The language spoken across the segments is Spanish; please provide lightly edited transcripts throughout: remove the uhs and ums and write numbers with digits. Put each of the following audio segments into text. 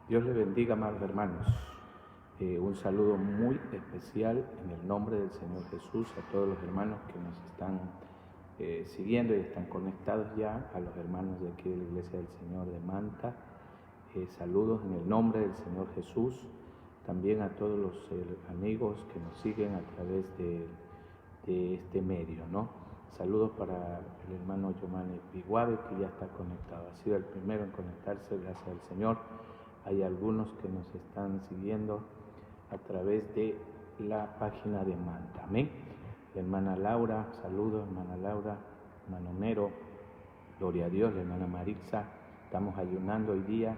Dios les bendiga, amados hermanos. Un saludo muy especial en el nombre del Señor Jesús a todos los hermanos que nos están siguiendo y están conectados ya, a los hermanos de aquí de la Iglesia del Señor de Manta. Saludos en el nombre del Señor Jesús. También a todos los amigos que nos siguen a través de este medio, ¿no? Saludos para el hermano Yomani Piguave, que ya está conectado. Ha sido el primero en conectarse, gracias al Señor. Hay algunos que nos están siguiendo a través de la página de Manta. Amén. La hermana Laura, saludos, hermana Laura, hermano Nero, gloria a Dios, la hermana Maritza. Estamos ayunando hoy día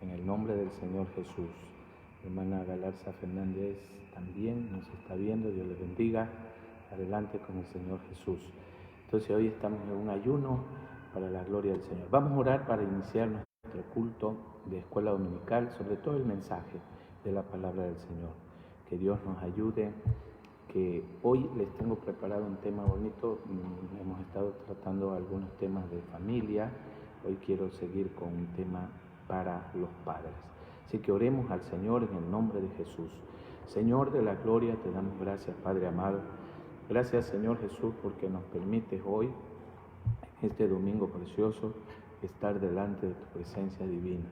en el nombre del Señor Jesús. La hermana Galarza Fernández también nos está viendo, Dios les bendiga. Adelante con el Señor Jesús. Entonces hoy estamos en un ayuno para la gloria del Señor. Vamos a orar para iniciar nuestro culto de escuela dominical, sobre todo el mensaje de la palabra del Señor. Que Dios nos ayude, que hoy les tengo preparado un tema bonito. Hemos estado tratando algunos temas de familia. Hoy quiero seguir con un tema para los padres. Así que oremos al Señor en el nombre de Jesús. Señor de la gloria, te damos gracias, Padre amado. Gracias, Señor Jesús, porque nos permites hoy, este domingo precioso, estar delante de tu presencia divina.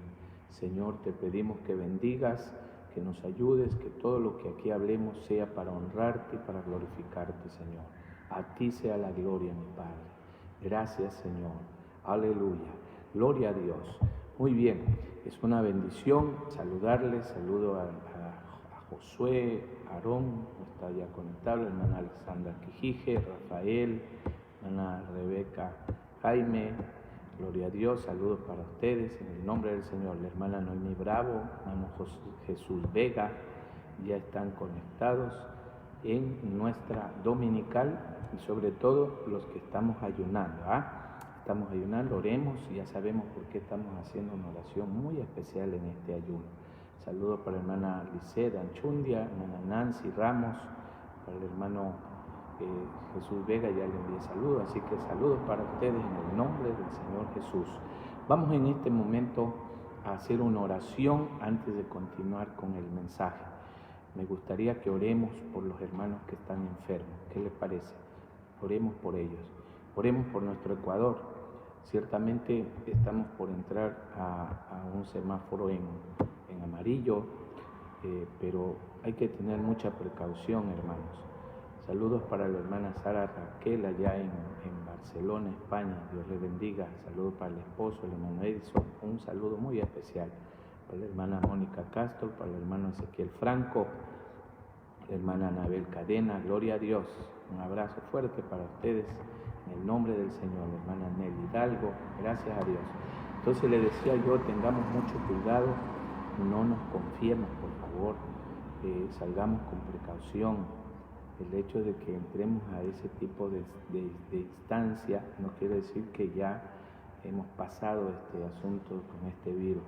Señor, te pedimos que bendigas, que nos ayudes, que todo lo que aquí hablemos sea para honrarte y para glorificarte, Señor. A ti sea la gloria, mi Padre. Gracias, Señor. Aleluya. Gloria a Dios. Muy bien, es una bendición saludarles. Saludo a Josué, Aarón, está ya conectado, la hermana Alexandra Quijije, Rafael, hermana Rebeca Jaime, gloria a Dios, saludos para ustedes en el nombre del Señor. La hermana Noemí Bravo, hermano Jesús Vega, ya están conectados en nuestra dominical y sobre todo los que estamos ayunando. Estamos ayunando, oremos, y ya sabemos por qué estamos haciendo una oración muy especial en este ayuno. Saludos para la hermana Lisset Anchundia, hermana Nancy Ramos, para el hermano Jesús Vega, ya le envié saludos, así que saludos para ustedes en el nombre del Señor Jesús. Vamos en este momento a hacer una oración antes de continuar con el mensaje. Me gustaría que oremos por los hermanos que están enfermos. ¿Qué les parece? Oremos por ellos. Oremos por nuestro Ecuador. Ciertamente estamos por entrar a un semáforo en amarillo, pero hay que tener mucha precaución, hermanos. Saludos para la hermana Sara Raquel allá en Barcelona, España. Dios le bendiga. Saludos para el esposo, el hermano Edison. Un saludo muy especial para la hermana Mónica Castro, para el hermano Ezequiel Franco, la hermana Anabel Cadena. Gloria a Dios. Un abrazo fuerte para ustedes en el nombre del Señor. La hermana Nelly Hidalgo. Gracias a Dios. Entonces le decía yo, tengamos mucho cuidado, no nos confiemos, por favor, salgamos con precaución. El hecho de que entremos a ese tipo de instancia no quiere decir que ya hemos pasado este asunto con este virus.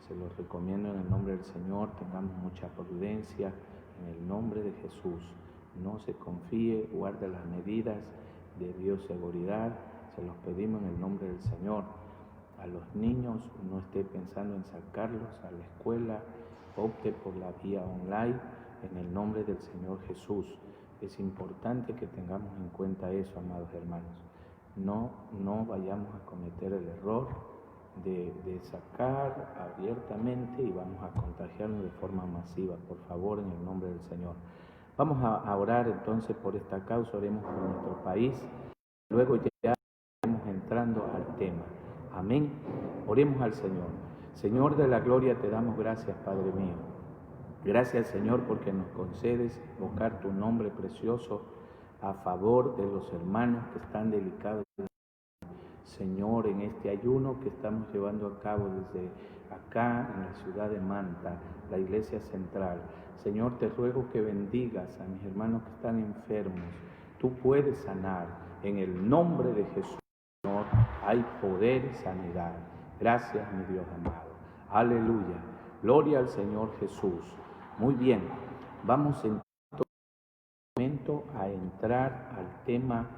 Se los recomiendo en el nombre del Señor, tengamos mucha prudencia en el nombre de Jesús. No se confíe, guarde las medidas de bioseguridad, se los pedimos en el nombre del Señor. A los niños no esté pensando en sacarlos a la escuela, opte por la vía online en el nombre del Señor Jesús. Es importante que tengamos en cuenta eso, amados hermanos. No vayamos a cometer el error de sacar abiertamente y vamos a contagiarnos de forma masiva. Por favor, en el nombre del Señor. Vamos a orar entonces por esta causa, oremos por nuestro país. Luego ya estamos entrando al tema. Amén. Oremos al Señor. Señor de la gloria, te damos gracias, Padre mío. Gracias, Señor, porque nos concedes invocar tu nombre precioso a favor de los hermanos que están delicados. Señor, en este ayuno que estamos llevando a cabo desde acá en la ciudad de Manta, la iglesia central. Señor, te ruego que bendigas a mis hermanos que están enfermos. Tú puedes sanar. En el nombre de Jesús, Señor, hay poder y sanidad. Gracias, mi Dios amado. Aleluya. Gloria al Señor Jesús. Muy bien, vamos en este momento a entrar al tema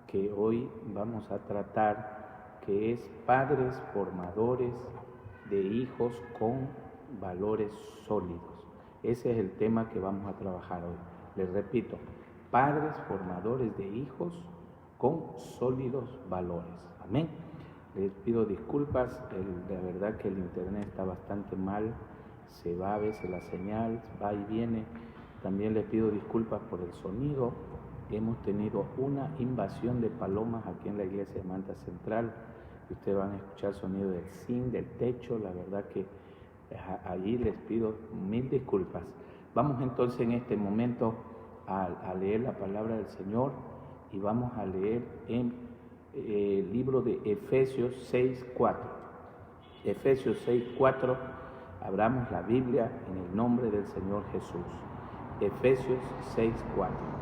que hoy vamos a tratar, que es padres formadores de hijos con valores sólidos. Ese es el tema que vamos a trabajar hoy. Les repito, padres formadores de hijos con sólidos valores. Amén. Les pido disculpas, la verdad que el internet está bastante mal, se va a veces la señal, va y viene. También les pido disculpas por el sonido. Hemos tenido una invasión de palomas aquí en la iglesia de Manta Central. Ustedes van a escuchar sonido del zinc, del techo. La verdad que allí les pido mil disculpas. Vamos entonces en este momento a leer la palabra del Señor y vamos a leer en el libro de Efesios 6:4. Efesios 6:4. Abramos la Biblia en el nombre del Señor Jesús. Efesios 6:4.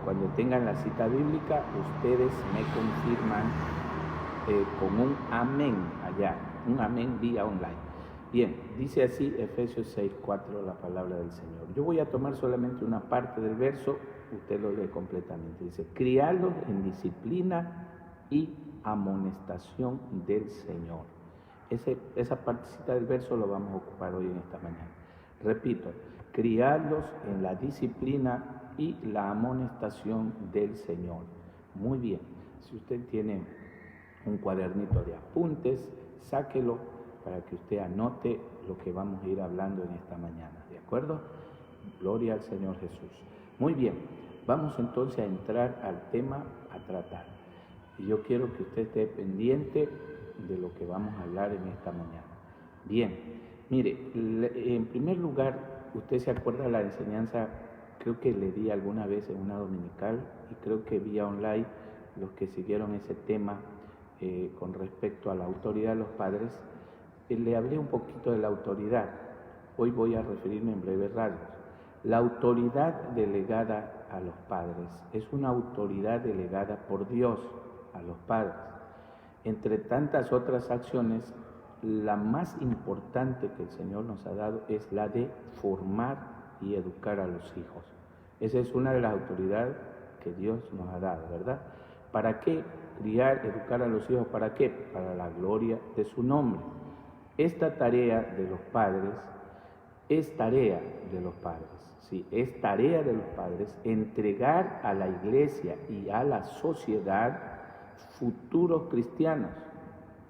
Cuando tengan la cita bíblica, ustedes me confirman con un amén allá, un amén vía online. Bien, dice así Efesios 6:4 la palabra del Señor. Yo voy a tomar solamente una parte del verso, usted lo lee completamente. Dice, criarlos en disciplina y amonestación del Señor. Esa partecita del verso lo vamos a ocupar hoy en esta mañana. Repito, criarlos en la disciplina y la amonestación del Señor. Muy bien, si usted tiene un cuadernito de apuntes, sáquelo para que usted anote lo que vamos a ir hablando en esta mañana, ¿de acuerdo? Gloria al Señor Jesús. Muy bien, vamos entonces a entrar al tema a tratar. Y yo quiero que usted esté pendiente de lo que vamos a hablar en esta mañana. Bien, mire, en primer lugar, usted se acuerda de la enseñanza, creo que le di alguna vez en una dominical y creo que vía online, los que siguieron ese tema con respecto a la autoridad de los padres, le hablé un poquito de la autoridad. Hoy voy a referirme en breves rasgos. La autoridad delegada a los padres es una autoridad delegada por Dios a los padres. Entre tantas otras acciones, la más importante que el Señor nos ha dado es la de formar y educar a los hijos. Esa es una de las autoridades que Dios nos ha dado, ¿verdad? ¿Para qué criar, educar a los hijos? ¿Para qué? Para la gloria de su nombre. Esta tarea de los padres es tarea de los padres, sí, es tarea de los padres entregar a la iglesia y a la sociedad futuros cristianos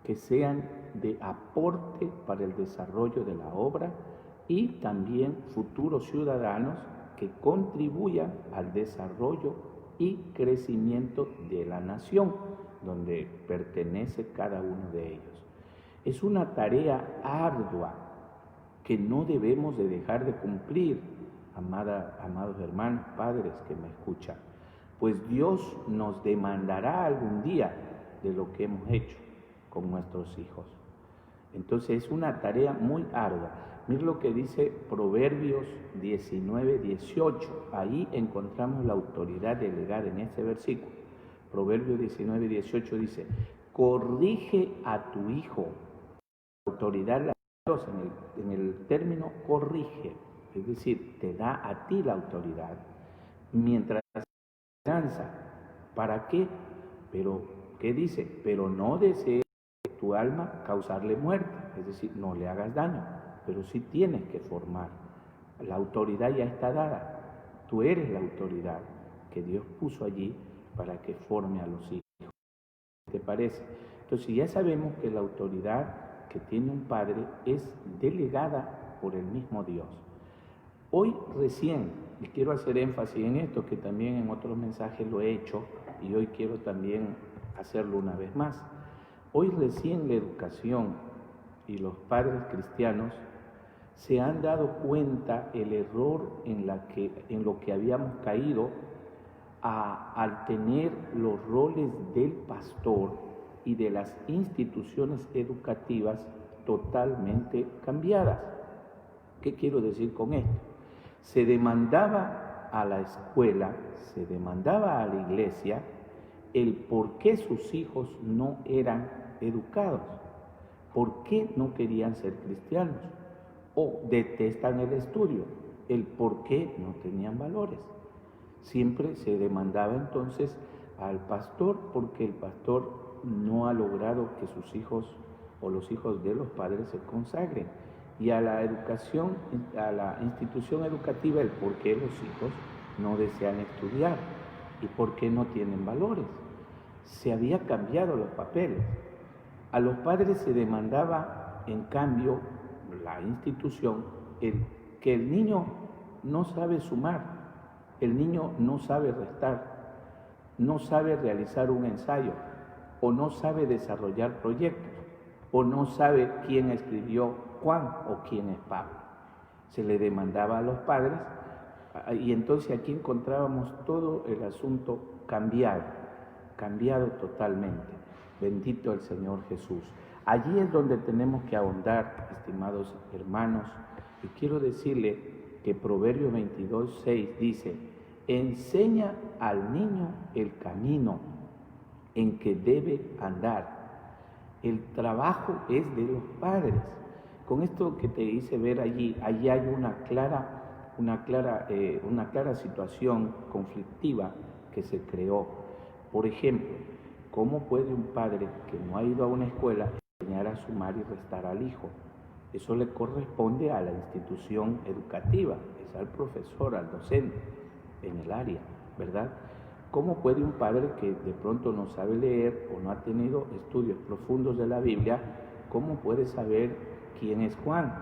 que sean de aporte para el desarrollo de la obra y también futuros ciudadanos que contribuyan al desarrollo y crecimiento de la nación donde pertenece cada uno de ellos. Es una tarea ardua que no debemos de dejar de cumplir, amados hermanos, padres que me escuchan, pues Dios nos demandará algún día de lo que hemos hecho con nuestros hijos. Entonces es una tarea muy ardua. Mira lo que dice Proverbios 19:18. Ahí encontramos la autoridad delegada en este versículo. Proverbios 19:18 dice, corrige a tu hijo. La autoridad de Dios en el término corrige, es decir, te da a ti la autoridad, mientras enseñanza. ¿Para qué? Pero, ¿qué dice? Pero no desees tu alma causarle muerte, es decir, no le hagas daño, pero sí tienes que formar. La autoridad ya está dada, tú eres la autoridad que Dios puso allí para que forme a los hijos. ¿Te parece? Entonces ya sabemos que la autoridad que tiene un padre es delegada por el mismo Dios. Hoy recién, y quiero hacer énfasis en esto, que también en otros mensajes lo he hecho, y hoy quiero también hacerlo una vez más. Hoy recién la educación y los padres cristianos se han dado cuenta el error en lo que habíamos caído al tener los roles del pastor y de las instituciones educativas totalmente cambiadas. ¿Qué quiero decir con esto? Se demandaba a la escuela, se demandaba a la iglesia el por qué sus hijos no eran educados, por qué no querían ser cristianos o detestan el estudio, el por qué no tenían valores. Siempre se demandaba entonces al pastor porque el pastor no ha logrado que sus hijos o los hijos de los padres se consagren. y a la educación, a la institución educativa, el por qué los hijos no desean estudiar y por qué no tienen valores. Se había cambiado los papeles. A los padres se demandaba, en cambio, la institución, que el niño no sabe sumar, el niño no sabe restar, no sabe realizar un ensayo, o no sabe desarrollar proyectos, o no sabe quién escribió Juan o quién es Pablo. Se le demandaba a los padres, y entonces aquí encontrábamos todo el asunto cambiado totalmente. Bendito el Señor Jesús. Allí es donde tenemos que ahondar, estimados hermanos, y quiero decirle que Proverbios 22:6 dice: enseña al niño el camino en que debe andar. El trabajo es de los padres. Con esto que te hice ver allí hay una clara situación conflictiva que se creó. Por ejemplo, ¿cómo puede un padre que no ha ido a una escuela enseñar a sumar y restar al hijo? Eso le corresponde a la institución educativa, es al profesor, al docente en el área, ¿verdad? ¿Cómo puede un padre que de pronto no sabe leer o no ha tenido estudios profundos de la Biblia, cómo puede saber quién es Juan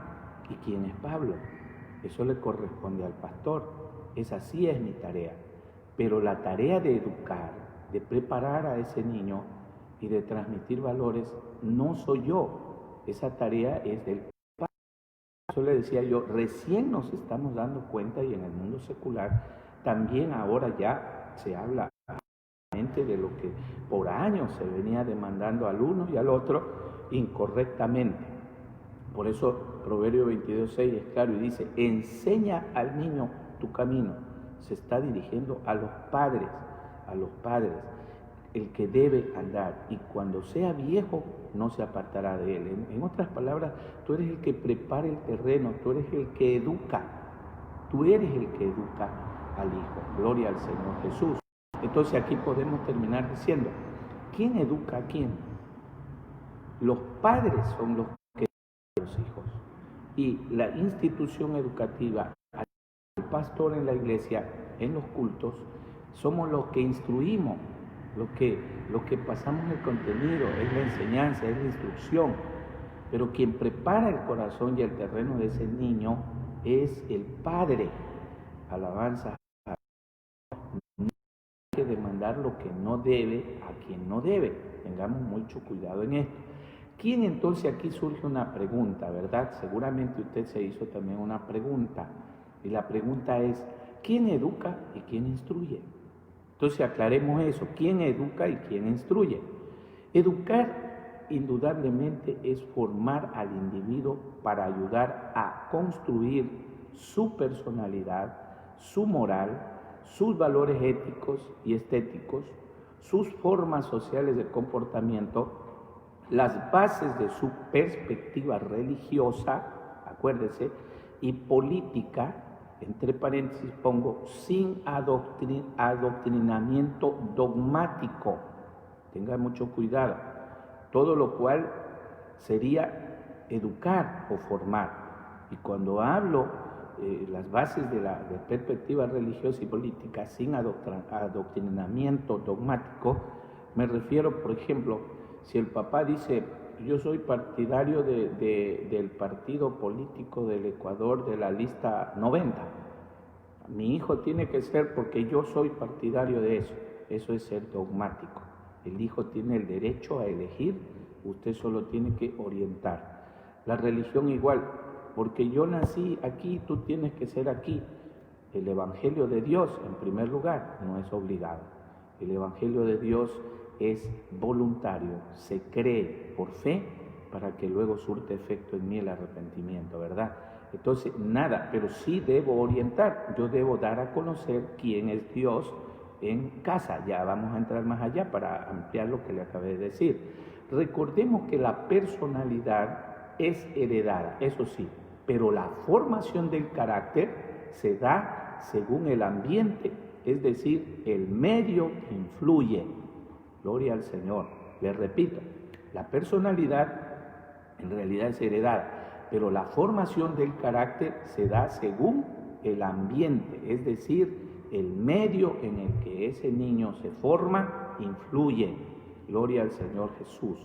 y quién es Pablo? Eso le corresponde al pastor. Así es mi tarea. Pero la tarea de educar, de preparar a ese niño y de transmitir valores, no soy yo. Esa tarea es del padre. Eso le decía yo, recién nos estamos dando cuenta, y en el mundo secular también ahora ya se habla de lo que por años se venía demandando al uno y al otro incorrectamente. Por eso Proverbio 22:6 es claro y dice: enseña al niño tu camino. Se está dirigiendo a los padres, el que debe andar, y cuando sea viejo no se apartará de él. En otras palabras, tú eres el que prepara el terreno, tú eres el que educa al hijo. Gloria al Señor Jesús. Entonces aquí podemos terminar diciendo: ¿quién educa a quién? Los padres son los que educan a los hijos, y la institución educativa, el pastor en la iglesia, en los cultos, somos los que instruimos, los que pasamos el contenido, es la enseñanza, es la instrucción. Pero quien prepara el corazón y el terreno de ese niño es el padre. Alabanza. No hay que demandar lo que no debe a quien no debe. Tengamos mucho cuidado en esto. ¿Quién entonces? Aquí surge una pregunta, ¿verdad? Seguramente usted se hizo también una pregunta. Y la pregunta es: ¿quién educa y quién instruye? Entonces aclaremos eso: ¿quién educa y quién instruye? Educar indudablemente es formar al individuo para ayudar a construir su personalidad, su moral, sus valores éticos y estéticos, sus formas sociales de comportamiento, las bases de su perspectiva religiosa, acuérdese, y política, entre paréntesis pongo, sin adoctrinamiento dogmático. Tenga mucho cuidado. Todo lo cual sería educar o formar. Y cuando hablo las bases de perspectiva religiosa y política sin adoctrinamiento dogmático, me refiero, por ejemplo, si el papá dice: yo soy partidario del partido político del Ecuador de la lista 90, mi hijo tiene que ser porque yo soy partidario de eso. Eso es ser dogmático. El hijo tiene el derecho a elegir, usted solo tiene que orientar. La religión igual, porque yo nací aquí, tú tienes que ser aquí. El Evangelio de Dios, en primer lugar, no es obligado. El Evangelio de Dios es voluntario, se cree por fe para que luego surte efecto en mí el arrepentimiento, ¿verdad? Entonces, nada, pero sí debo orientar, yo debo dar a conocer quién es Dios en casa. Ya vamos a entrar más allá para ampliar lo que le acabé de decir. Recordemos que la personalidad es heredada, eso sí, pero la formación del carácter se da según el ambiente, es decir, el medio que influye. Gloria al Señor. Les repito, la personalidad en realidad es heredada, pero la formación del carácter se da según el ambiente, es decir, el medio en el que ese niño se forma influye. Gloria al Señor Jesús.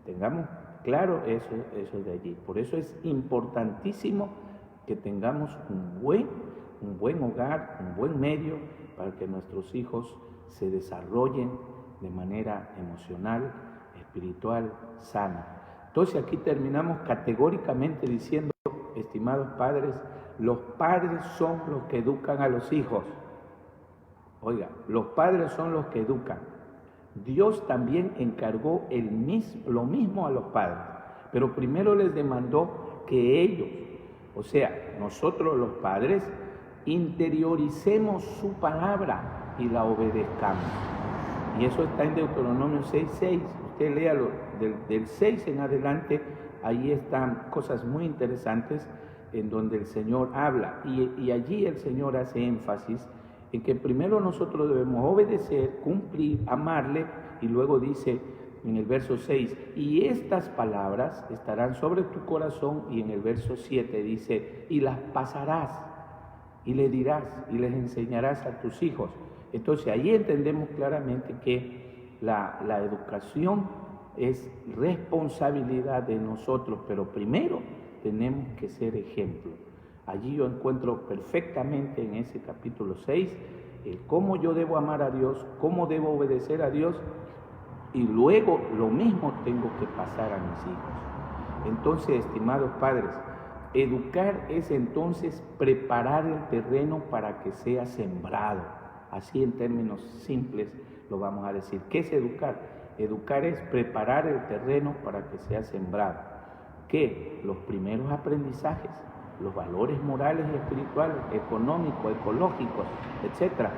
Tengamos claro eso de allí. Por eso es importantísimo que tengamos un buen hogar, un buen medio para que nuestros hijos se desarrollen de manera emocional, espiritual, sana. Entonces aquí terminamos categóricamente diciendo, estimados padres, los padres son los que educan a los hijos. Oiga, los padres son los que educan. Dios también encargó lo mismo a los padres, pero primero les demandó que ellos, o sea, nosotros los padres, interioricemos su palabra y la obedezcamos. Y eso está en Deuteronomio 6:6. Usted léalo del 6 en adelante, ahí están cosas muy interesantes en donde el Señor habla. Y allí el Señor hace énfasis en que primero nosotros debemos obedecer, cumplir, amarle, y luego dice en el verso 6, y estas palabras estarán sobre tu corazón, y en el verso 7 dice, y las pasarás, y le dirás, y les enseñarás a tus hijos. Entonces ahí entendemos claramente que la educación es responsabilidad de nosotros, pero primero tenemos que ser ejemplo. Allí yo encuentro perfectamente en ese capítulo 6 cómo yo debo amar a Dios, cómo debo obedecer a Dios, y luego lo mismo tengo que pasar a mis hijos. Entonces, estimados padres, educar es entonces preparar el terreno para que sea sembrado. Así en términos simples lo vamos a decir. ¿Qué es educar? Educar es preparar el terreno para que sea sembrado. ¿Qué? Los primeros aprendizajes, los valores morales y espirituales, económicos, ecológicos, etc.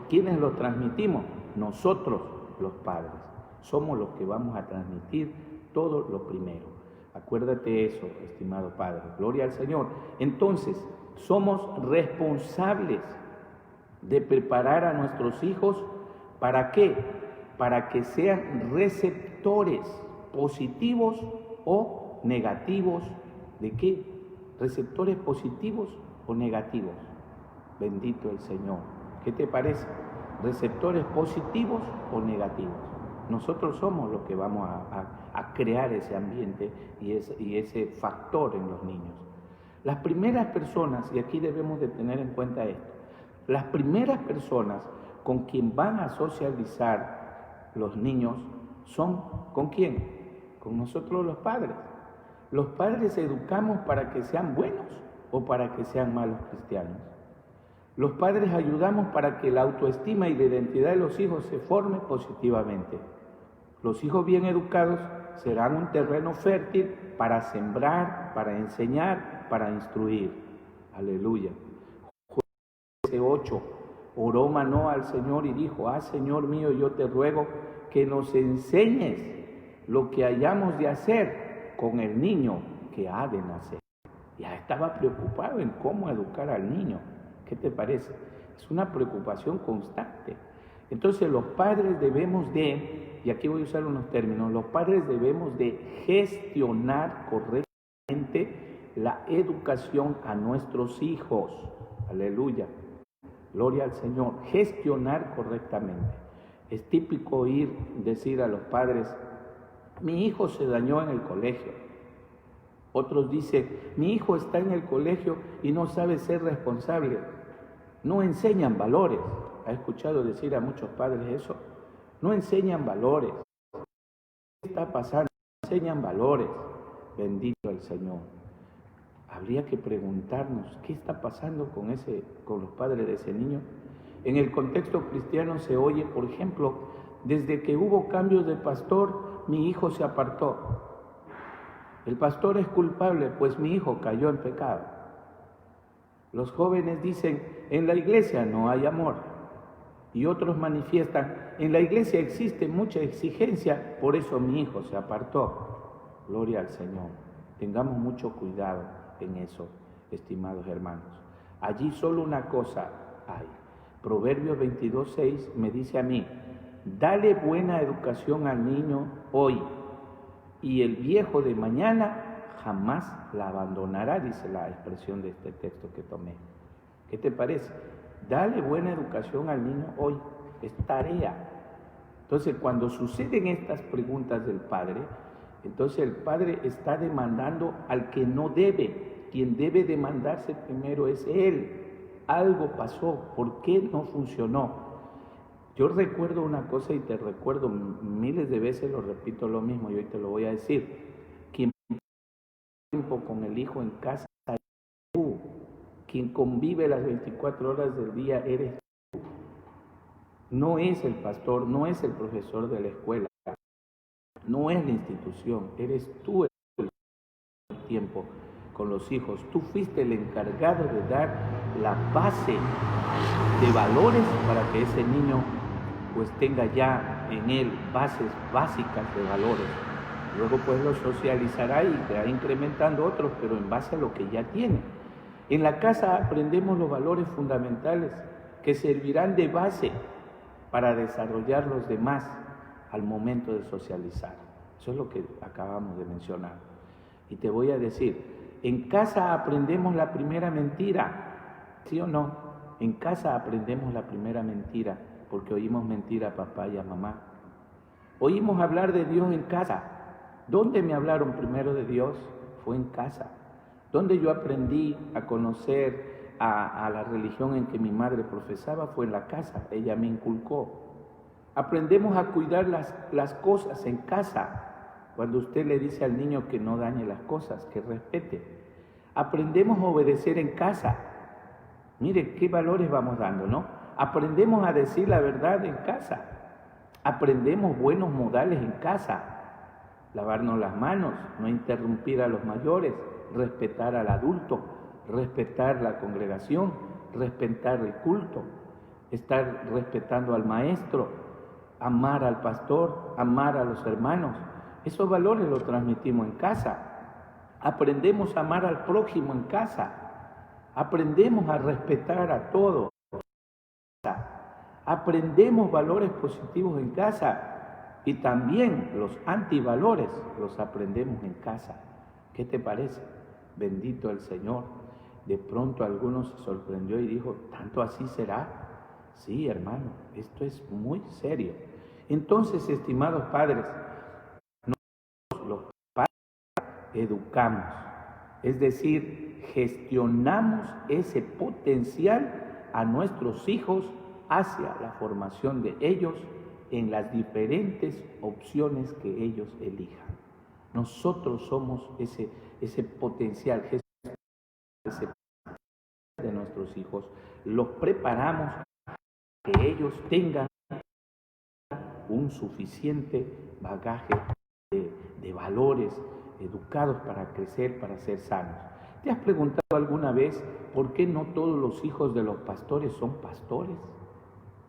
¿Quiénes los transmitimos? Nosotros, los padres. Somos los que vamos a transmitir todo lo primero. Acuérdate eso, estimado padre. Gloria al Señor. Entonces, somos responsables de preparar a nuestros hijos. ¿Para qué? Para que sean receptores positivos o negativos. ¿De qué? ¿Receptores positivos o negativos? Bendito el Señor. ¿Qué te parece? ¿Receptores positivos o negativos? Nosotros somos los que vamos a crear ese ambiente y ese factor en los niños. Las primeras personas, y aquí debemos de tener en cuenta esto, las primeras personas con quien van a socializar los niños son ¿con quién? Con nosotros los padres. Los padres educamos para que sean buenos o para que sean malos cristianos. Los padres ayudamos para que la autoestima y la identidad de los hijos se forme positivamente. Los hijos bien educados serán un terreno fértil para sembrar, para enseñar, para instruir. Aleluya. Jueces 8, oró Manoah al Señor y dijo, Señor mío, yo te ruego que nos enseñes lo que hayamos de hacer con el niño que ha de nacer. Ya estaba preocupado en cómo educar al niño. ¿Qué te parece? Es una preocupación constante. Entonces los padres debemos de, y aquí voy a usar unos términos, los padres debemos de gestionar correctamente la educación a nuestros hijos. Aleluya. Gloria al Señor. Gestionar correctamente. Es típico decir a los padres, mi hijo se dañó en el colegio. Otros dicen, mi hijo está en el colegio y no sabe ser responsable. No enseñan valores. ¿Ha escuchado decir a muchos padres eso? No enseñan valores. ¿Qué está pasando? No enseñan valores. Bendito el Señor. Habría que preguntarnos, ¿qué está pasando con los padres de ese niño? En el contexto cristiano se oye, por ejemplo, desde que hubo cambios de pastor, mi hijo se apartó. El pastor es culpable, pues mi hijo cayó en pecado. Los jóvenes dicen, en la iglesia no hay amor. Y otros manifiestan, en la iglesia existe mucha exigencia, por eso mi hijo se apartó. Gloria al Señor. Tengamos mucho cuidado en eso, estimados hermanos. Allí solo una cosa hay. Proverbios 22:6 me dice a mí, dale buena educación al niño hoy, y el viejo de mañana jamás la abandonará, dice la expresión de este texto que tomé. ¿Qué te parece? Dale buena educación al niño hoy, es tarea. Entonces, cuando suceden estas preguntas del padre, entonces el padre está demandando al que no debe. Quien debe demandarse primero es él. Algo pasó, ¿por qué no funcionó? Yo recuerdo una cosa y te recuerdo miles de veces, lo repito lo mismo y hoy te lo voy a decir. Quien pasa tiempo con el hijo en casa eres tú. Quien convive las 24 horas del día eres tú. No es el pastor, no es el profesor de la escuela, no es la institución, eres tú el tiempo con los hijos. Tú fuiste el encargado de dar la base de valores para que ese niño pues tenga ya en él bases básicas de valores. Luego pues lo socializará y irá incrementando otros, pero en base a lo que ya tiene. En la casa aprendemos los valores fundamentales que servirán de base para desarrollar los demás al momento de socializar. Eso es lo que acabamos de mencionar. Y te voy a decir, en casa aprendemos la primera mentira, ¿sí o no? En casa aprendemos la primera mentira, porque oímos mentir a papá y a mamá. Oímos hablar de Dios en casa. ¿Dónde me hablaron primero de Dios? Fue en casa. ¿Dónde yo aprendí a conocer a la religión en que mi madre profesaba? Fue en la casa. Ella me inculcó. Aprendemos a cuidar las cosas en casa. Cuando usted le dice al niño que no dañe las cosas, que respete. Aprendemos a obedecer en casa. Mire qué valores vamos dando, ¿no? Aprendemos a decir la verdad en casa. Aprendemos buenos modales en casa. Lavarnos las manos, no interrumpir a los mayores, respetar al adulto, respetar la congregación, respetar el culto, estar respetando al maestro, amar al pastor, amar a los hermanos. Esos valores los transmitimos en casa. Aprendemos a amar al prójimo en casa. Aprendemos a respetar a todos. Aprendemos valores positivos en casa y también los antivalores los aprendemos en casa. ¿Qué te parece? Bendito el Señor. De pronto algunos se sorprendió y dijo, ¿tanto así será? Sí, hermano, esto es muy serio. Entonces, estimados padres, nosotros los padres educamos, es decir, gestionamos ese potencial a nuestros hijos hacia la formación de ellos en las diferentes opciones que ellos elijan. Nosotros somos ese potencial, ese de nuestros hijos, los preparamos para que ellos tengan un suficiente bagaje de valores educados para crecer, para ser sanos. ¿Te has preguntado alguna vez por qué no todos los hijos de los pastores son pastores?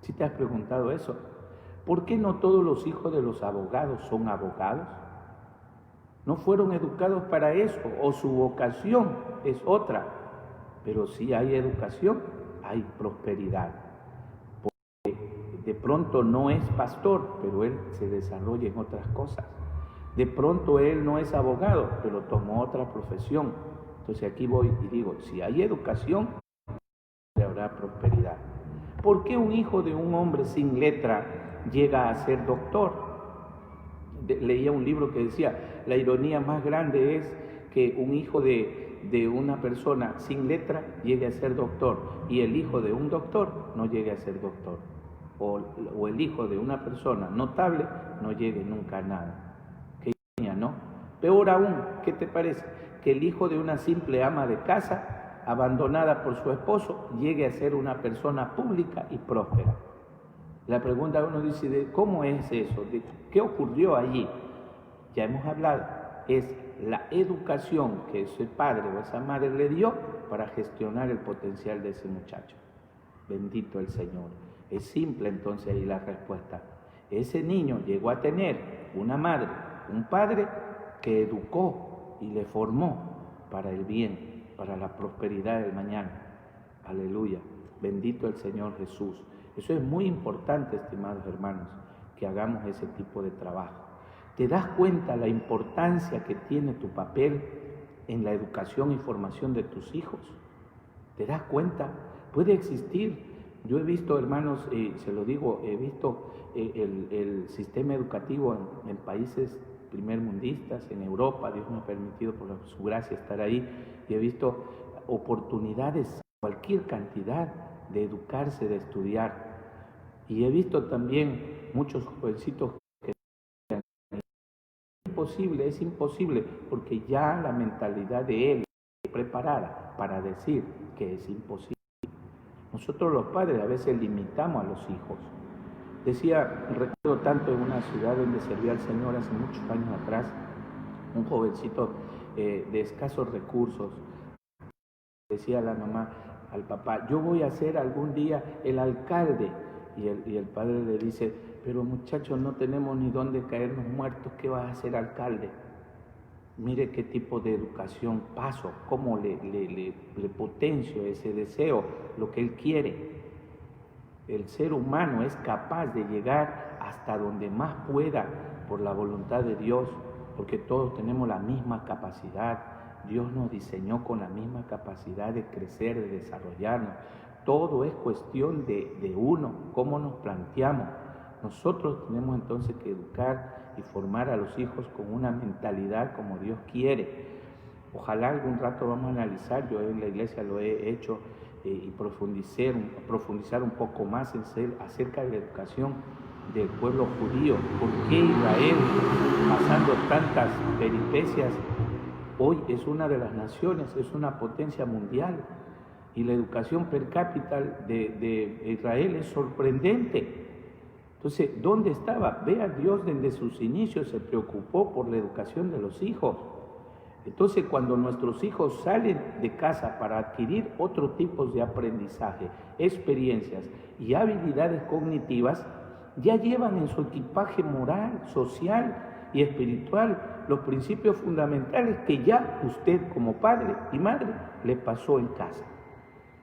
¿Sí te has preguntado eso? ¿Por qué no todos los hijos de los abogados son abogados? No fueron educados para eso, o su vocación es otra. Pero si hay educación, hay prosperidad. Porque de pronto no es pastor, pero él se desarrolla en otras cosas. De pronto él no es abogado, pero tomó otra profesión. Entonces aquí voy y digo, si hay educación, habrá prosperidad. ¿Por qué un hijo de un hombre sin letra llega a ser doctor? Leía un libro que decía, la ironía más grande es que un hijo de una persona sin letra llegue a ser doctor y el hijo de un doctor no llegue a ser doctor. O el hijo de una persona notable no llegue nunca a nada. Qué ironía, ¿no? Peor aún, ¿qué te parece? Que el hijo de una simple ama de casa, abandonada por su esposo, llegue a ser una persona pública y próspera. La pregunta uno dice, ¿cómo es eso? ¿Qué ocurrió allí? Ya hemos hablado, es la educación que ese padre o esa madre le dio para gestionar el potencial de ese muchacho. Bendito el Señor. Es simple entonces ahí la respuesta. Ese niño llegó a tener una madre, un padre que educó y le formó para el bien, para la prosperidad del mañana. Aleluya. Bendito el Señor Jesús. Eso es muy importante, estimados hermanos, que hagamos ese tipo de trabajo. ¿Te das cuenta la importancia que tiene tu papel en la educación y formación de tus hijos? ¿Te das cuenta? Puede existir. Yo he visto, hermanos, se lo digo, he visto el sistema educativo en países primermundistas, en Europa. Dios me ha permitido por su gracia estar ahí, y he visto oportunidades, cualquier cantidad de educarse, de estudiar. Y he visto también muchos jovencitos que es imposible, porque ya la mentalidad de él es preparada para decir que es imposible. Nosotros los padres a veces limitamos a los hijos. Recuerdo tanto en una ciudad donde servía al Señor hace muchos años atrás, un jovencito de escasos recursos, decía a la mamá, al papá, yo voy a ser algún día el alcalde. Y el padre le dice, pero muchachos, no tenemos ni dónde caernos muertos, ¿qué vas a ser alcalde? Mire qué tipo de educación paso, cómo le potencio ese deseo, lo que él quiere. El ser humano es capaz de llegar hasta donde más pueda por la voluntad de Dios, porque todos tenemos la misma capacidad. Dios nos diseñó con la misma capacidad de crecer, de desarrollarnos. Todo es cuestión de uno, cómo nos planteamos. Nosotros tenemos entonces que educar y formar a los hijos con una mentalidad como Dios quiere. Ojalá algún rato vamos a analizar, yo en la iglesia lo he hecho, y profundizar un poco más acerca de la educación del pueblo judío. ¿Por qué Israel, pasando tantas peripecias, hoy es una de las naciones, es una potencia mundial? Y la educación per cápita de Israel es sorprendente. Entonces, ¿dónde estaba? Vea, Dios desde sus inicios se preocupó por la educación de los hijos. Entonces, cuando nuestros hijos salen de casa para adquirir otro tipo de aprendizaje, experiencias y habilidades cognitivas, ya llevan en su equipaje moral, social y espiritual los principios fundamentales que ya usted como padre y madre le pasó en casa.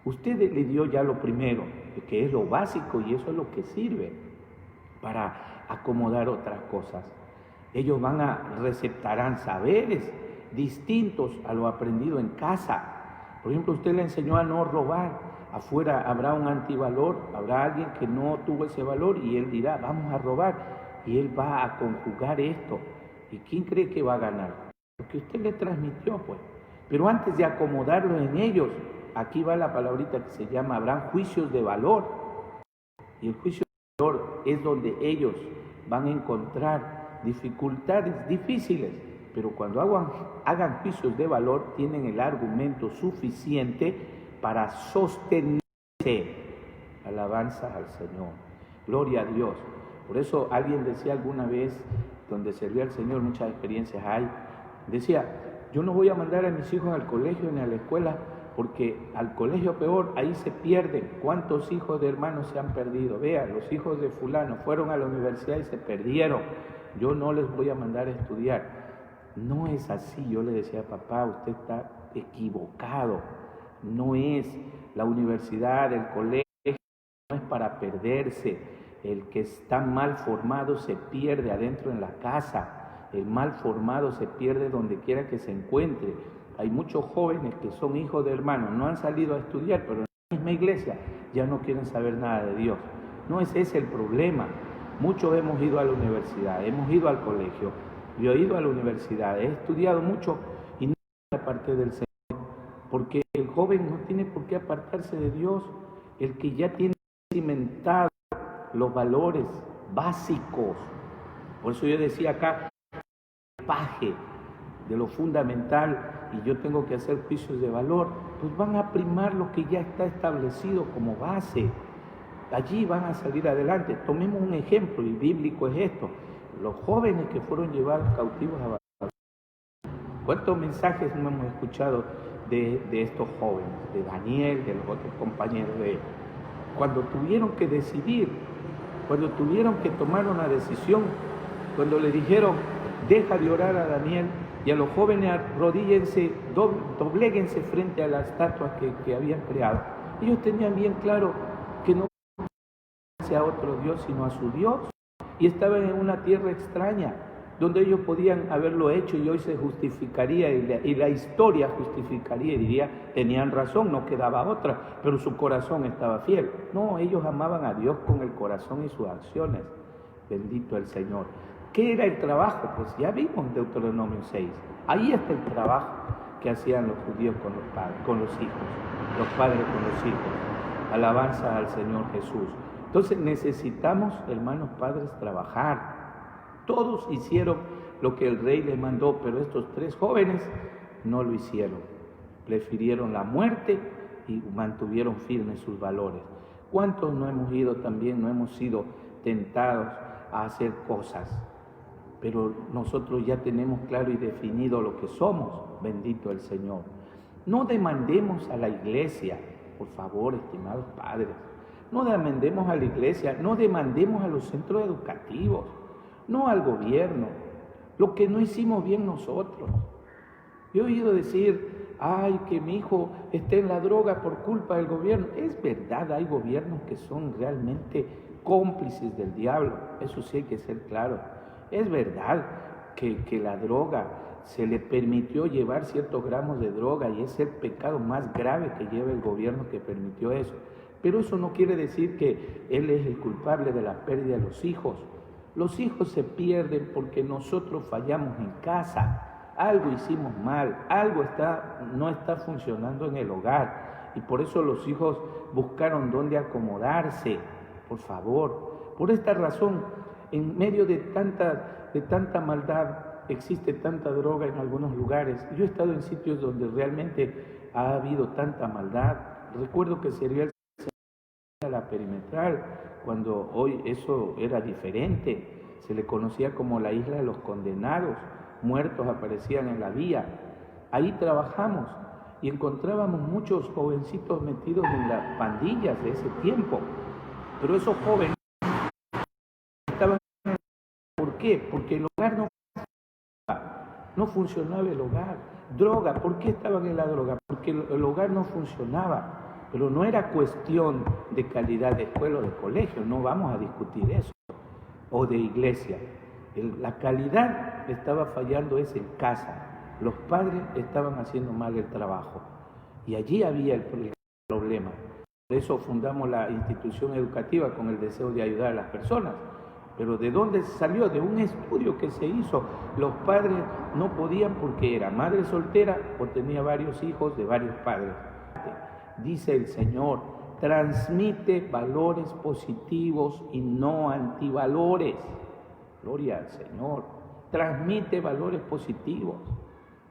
Usted le dio ya lo primero, que es lo básico, y eso es lo que sirve para acomodar otras cosas. Ellos receptarán saberes distintos a lo aprendido en casa. Por ejemplo, usted le enseñó a no robar. Afuera habrá un antivalor, habrá alguien que no tuvo ese valor y él dirá, vamos a robar. Y él va a conjugar esto. ¿Y quién cree que va a ganar? Lo que usted le transmitió, pues. Pero antes de acomodarlo en ellos, aquí va la palabrita que se llama, habrán juicios de valor. Y el juicio de valor es donde ellos van a encontrar dificultades difíciles, pero cuando hagan juicios de valor, tienen el argumento suficiente para sostenerse. Alabanza al Señor. Gloria a Dios. Por eso alguien decía alguna vez, donde servía al Señor, muchas experiencias hay, decía, yo no voy a mandar a mis hijos al colegio ni a la escuela, porque al colegio peor, ahí se pierden. ¿Cuántos hijos de hermanos se han perdido? Vea, los hijos de fulano fueron a la universidad y se perdieron. Yo no les voy a mandar a estudiar. No es así. Yo le decía, papá, usted está equivocado. No es la universidad, el colegio, no es para perderse. El que está mal formado se pierde adentro en la casa. El mal formado se pierde donde quiera que se encuentre. Hay muchos jóvenes que son hijos de hermanos, no han salido a estudiar, pero en la misma iglesia ya no quieren saber nada de Dios. No es ese el problema. Muchos hemos ido a la universidad, hemos ido al colegio, yo he ido a la universidad, he estudiado mucho y no me aparté del Señor, porque el joven no tiene por qué apartarse de Dios, el que ya tiene cimentado los valores básicos. Por eso yo decía acá, el paje de lo fundamental, y yo tengo que hacer juicios de valor, pues van a primar lo que ya está establecido como base. Allí van a salir adelante. Tomemos un ejemplo, y bíblico es esto. Los jóvenes que fueron llevados cautivos a Babilonia. ¿Cuántos mensajes no hemos escuchado de estos jóvenes? De Daniel, de los otros compañeros de él. Cuando tuvieron que decidir, cuando tuvieron que tomar una decisión, cuando le dijeron, deja de orar a Daniel, y a los jóvenes arrodíllense, dobléguense frente a las estatuas que habían creado. Ellos tenían bien claro que no a otro Dios, sino a su Dios, y estaban en una tierra extraña, donde ellos podían haberlo hecho y hoy se justificaría y la historia justificaría y diría, tenían razón, no quedaba otra, pero su corazón estaba fiel. No, ellos amaban a Dios con el corazón y sus acciones. Bendito el Señor. ¿Qué era el trabajo? Pues ya vimos en Deuteronomio 6. Ahí está el trabajo que hacían los judíos con los padres, con los hijos, los padres con los hijos. Alabanza al Señor Jesús. Entonces necesitamos, hermanos padres, trabajar. Todos hicieron lo que el rey les mandó, pero estos 3 jóvenes no lo hicieron. Prefirieron la muerte y mantuvieron firmes sus valores. ¿Cuántos no hemos ido también, no hemos sido tentados a hacer cosas? Pero nosotros ya tenemos claro y definido lo que somos, bendito el Señor. No demandemos a la iglesia, por favor, estimados padres, no demandemos a la iglesia, no demandemos a los centros educativos, no al gobierno, lo que no hicimos bien nosotros. Yo he oído decir, ay, que mi hijo esté en la droga por culpa del gobierno. Es verdad, hay gobiernos que son realmente cómplices del diablo, eso sí hay que ser claro. Es verdad que la droga, se le permitió llevar ciertos gramos de droga y es el pecado más grave que lleva el gobierno que permitió eso. Pero eso no quiere decir que él es el culpable de la pérdida de los hijos. Los hijos se pierden porque nosotros fallamos en casa, algo hicimos mal, algo no está funcionando en el hogar y por eso los hijos buscaron dónde acomodarse. Por favor, por esta razón, en medio de tanta maldad, existe tanta droga en algunos lugares. Yo he estado en sitios donde realmente ha habido tanta maldad. Recuerdo que servía a la perimetral, cuando hoy eso era diferente. Se le conocía como la isla de los condenados. Muertos aparecían en la vía. Ahí trabajamos y encontrábamos muchos jovencitos metidos en las pandillas de ese tiempo. Pero esos jóvenes estaban... ¿Por qué? Porque el hogar no funcionaba el hogar. Droga, ¿por qué estaban en la droga? Porque el hogar no funcionaba. Pero no era cuestión de calidad de escuela o de colegio, no vamos a discutir eso, o de iglesia. La calidad estaba fallando es en casa. Los padres estaban haciendo mal el trabajo. Y allí había el problema. Por eso fundamos la institución educativa con el deseo de ayudar a las personas. Pero ¿de dónde salió? De un estudio que se hizo. Los padres no podían porque era madre soltera o tenía varios hijos de varios padres. Dice el Señor, transmite valores positivos y no antivalores. Gloria al Señor. Transmite valores positivos.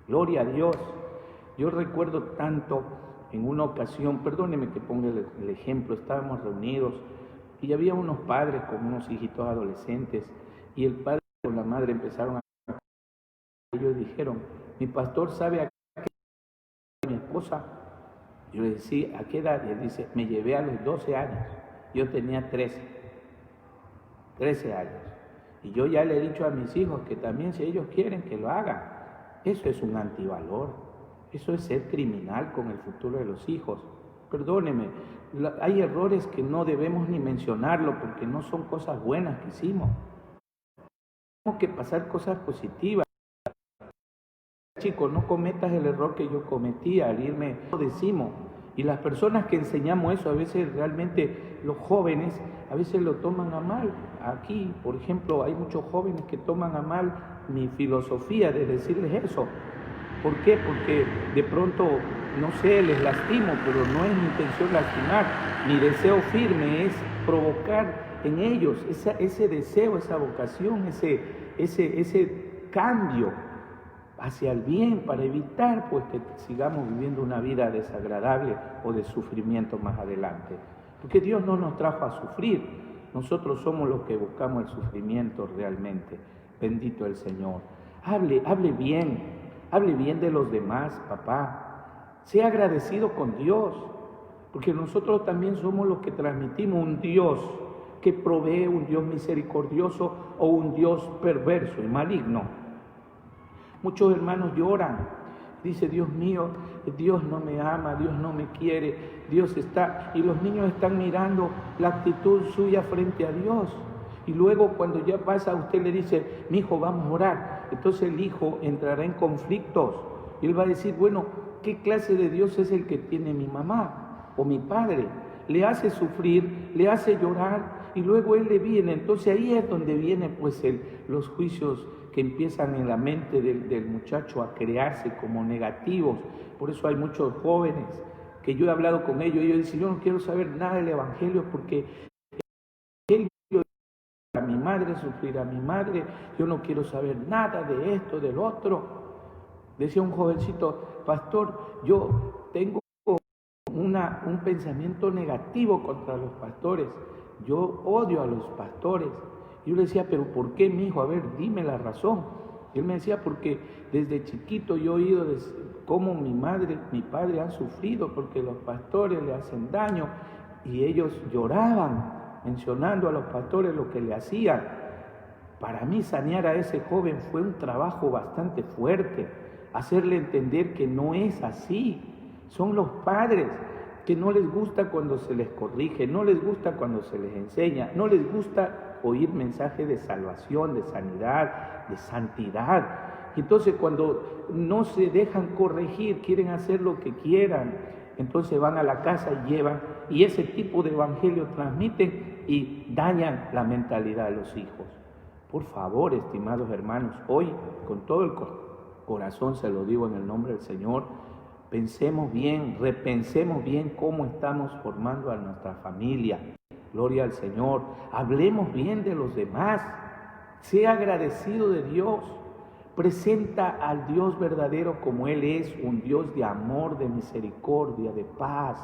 Gloria a Dios. Yo recuerdo tanto en una ocasión, perdóneme que ponga el ejemplo, estábamos reunidos y había unos padres con unos hijitos adolescentes y el padre con la madre empezaron a... Ellos dijeron, mi pastor sabe a qué mi esposa. Yo le decía, ¿a qué edad? Y él dice, me llevé a los 12 años. Yo tenía 13 años. Y yo ya le he dicho a mis hijos que también si ellos quieren que lo hagan. Eso es un antivalor. Eso es ser criminal con el futuro de los hijos. Perdóneme, hay errores que no debemos ni mencionarlo porque no son cosas buenas que hicimos. Tenemos que pasar cosas positivas. Chicos, no cometas el error que yo cometí al irme, lo decimos. Y las personas que enseñamos eso, a veces realmente los jóvenes, a veces lo toman a mal. Aquí, por ejemplo, hay muchos jóvenes que toman a mal mi filosofía de decirles eso. ¿Por qué? Porque de pronto, no sé, les lastimo, pero no es mi intención lastimar. Mi deseo firme es provocar en ellos ese deseo, esa vocación, ese cambio hacia el bien, para evitar pues que sigamos viviendo una vida desagradable o de sufrimiento más adelante. Porque Dios no nos trajo a sufrir, nosotros somos los que buscamos el sufrimiento realmente. Bendito el Señor. Hable bien de los demás, papá. Sea agradecido con Dios, porque nosotros también somos los que transmitimos un Dios que provee, un Dios misericordioso o un Dios perverso y maligno. Muchos hermanos lloran, dice, Dios mío, Dios no me ama, Dios no me quiere, Dios está... Y los niños están mirando la actitud suya frente a Dios. Y luego cuando ya pasa, usted le dice, mi hijo, vamos a orar. Entonces el hijo entrará en conflictos. Y él va a decir, bueno, ¿qué clase de Dios es el que tiene mi mamá o mi padre? Le hace sufrir, le hace llorar y luego él le viene. Entonces ahí es donde vienen pues los juicios que empiezan en la mente del muchacho a crearse como negativos. Por eso hay muchos jóvenes que yo he hablado con ellos y ellos dicen, yo no quiero saber nada del Evangelio porque el Evangelio a mi madre, sufrir a mi madre, yo no quiero saber nada de esto, del otro. Decía un jovencito, pastor, yo tengo un pensamiento negativo contra los pastores, yo odio a los pastores. Y yo le decía, pero ¿por qué, mi hijo? A ver, dime la razón. Y él me decía, porque desde chiquito yo he oído cómo mi madre, mi padre han sufrido porque los pastores le hacen daño y ellos lloraban mencionando a los pastores lo que le hacían. Para mí sanear a ese joven fue un trabajo bastante fuerte, hacerle entender que no es así. Son los padres que no les gusta cuando se les corrige, no les gusta cuando se les enseña, no les gusta oír mensajes de salvación, de sanidad, de santidad. Entonces cuando no se dejan corregir, quieren hacer lo que quieran, entonces van a la casa y llevan, y ese tipo de evangelio transmiten y dañan la mentalidad de los hijos. Por favor, estimados hermanos, hoy con todo el corazón se lo digo en el nombre del Señor, pensemos bien, repensemos bien cómo estamos formando a nuestra familia. Gloria al Señor. Hablemos bien de los demás. Sea agradecido de Dios. Presenta al Dios verdadero como Él es, un Dios de amor, de misericordia, de paz,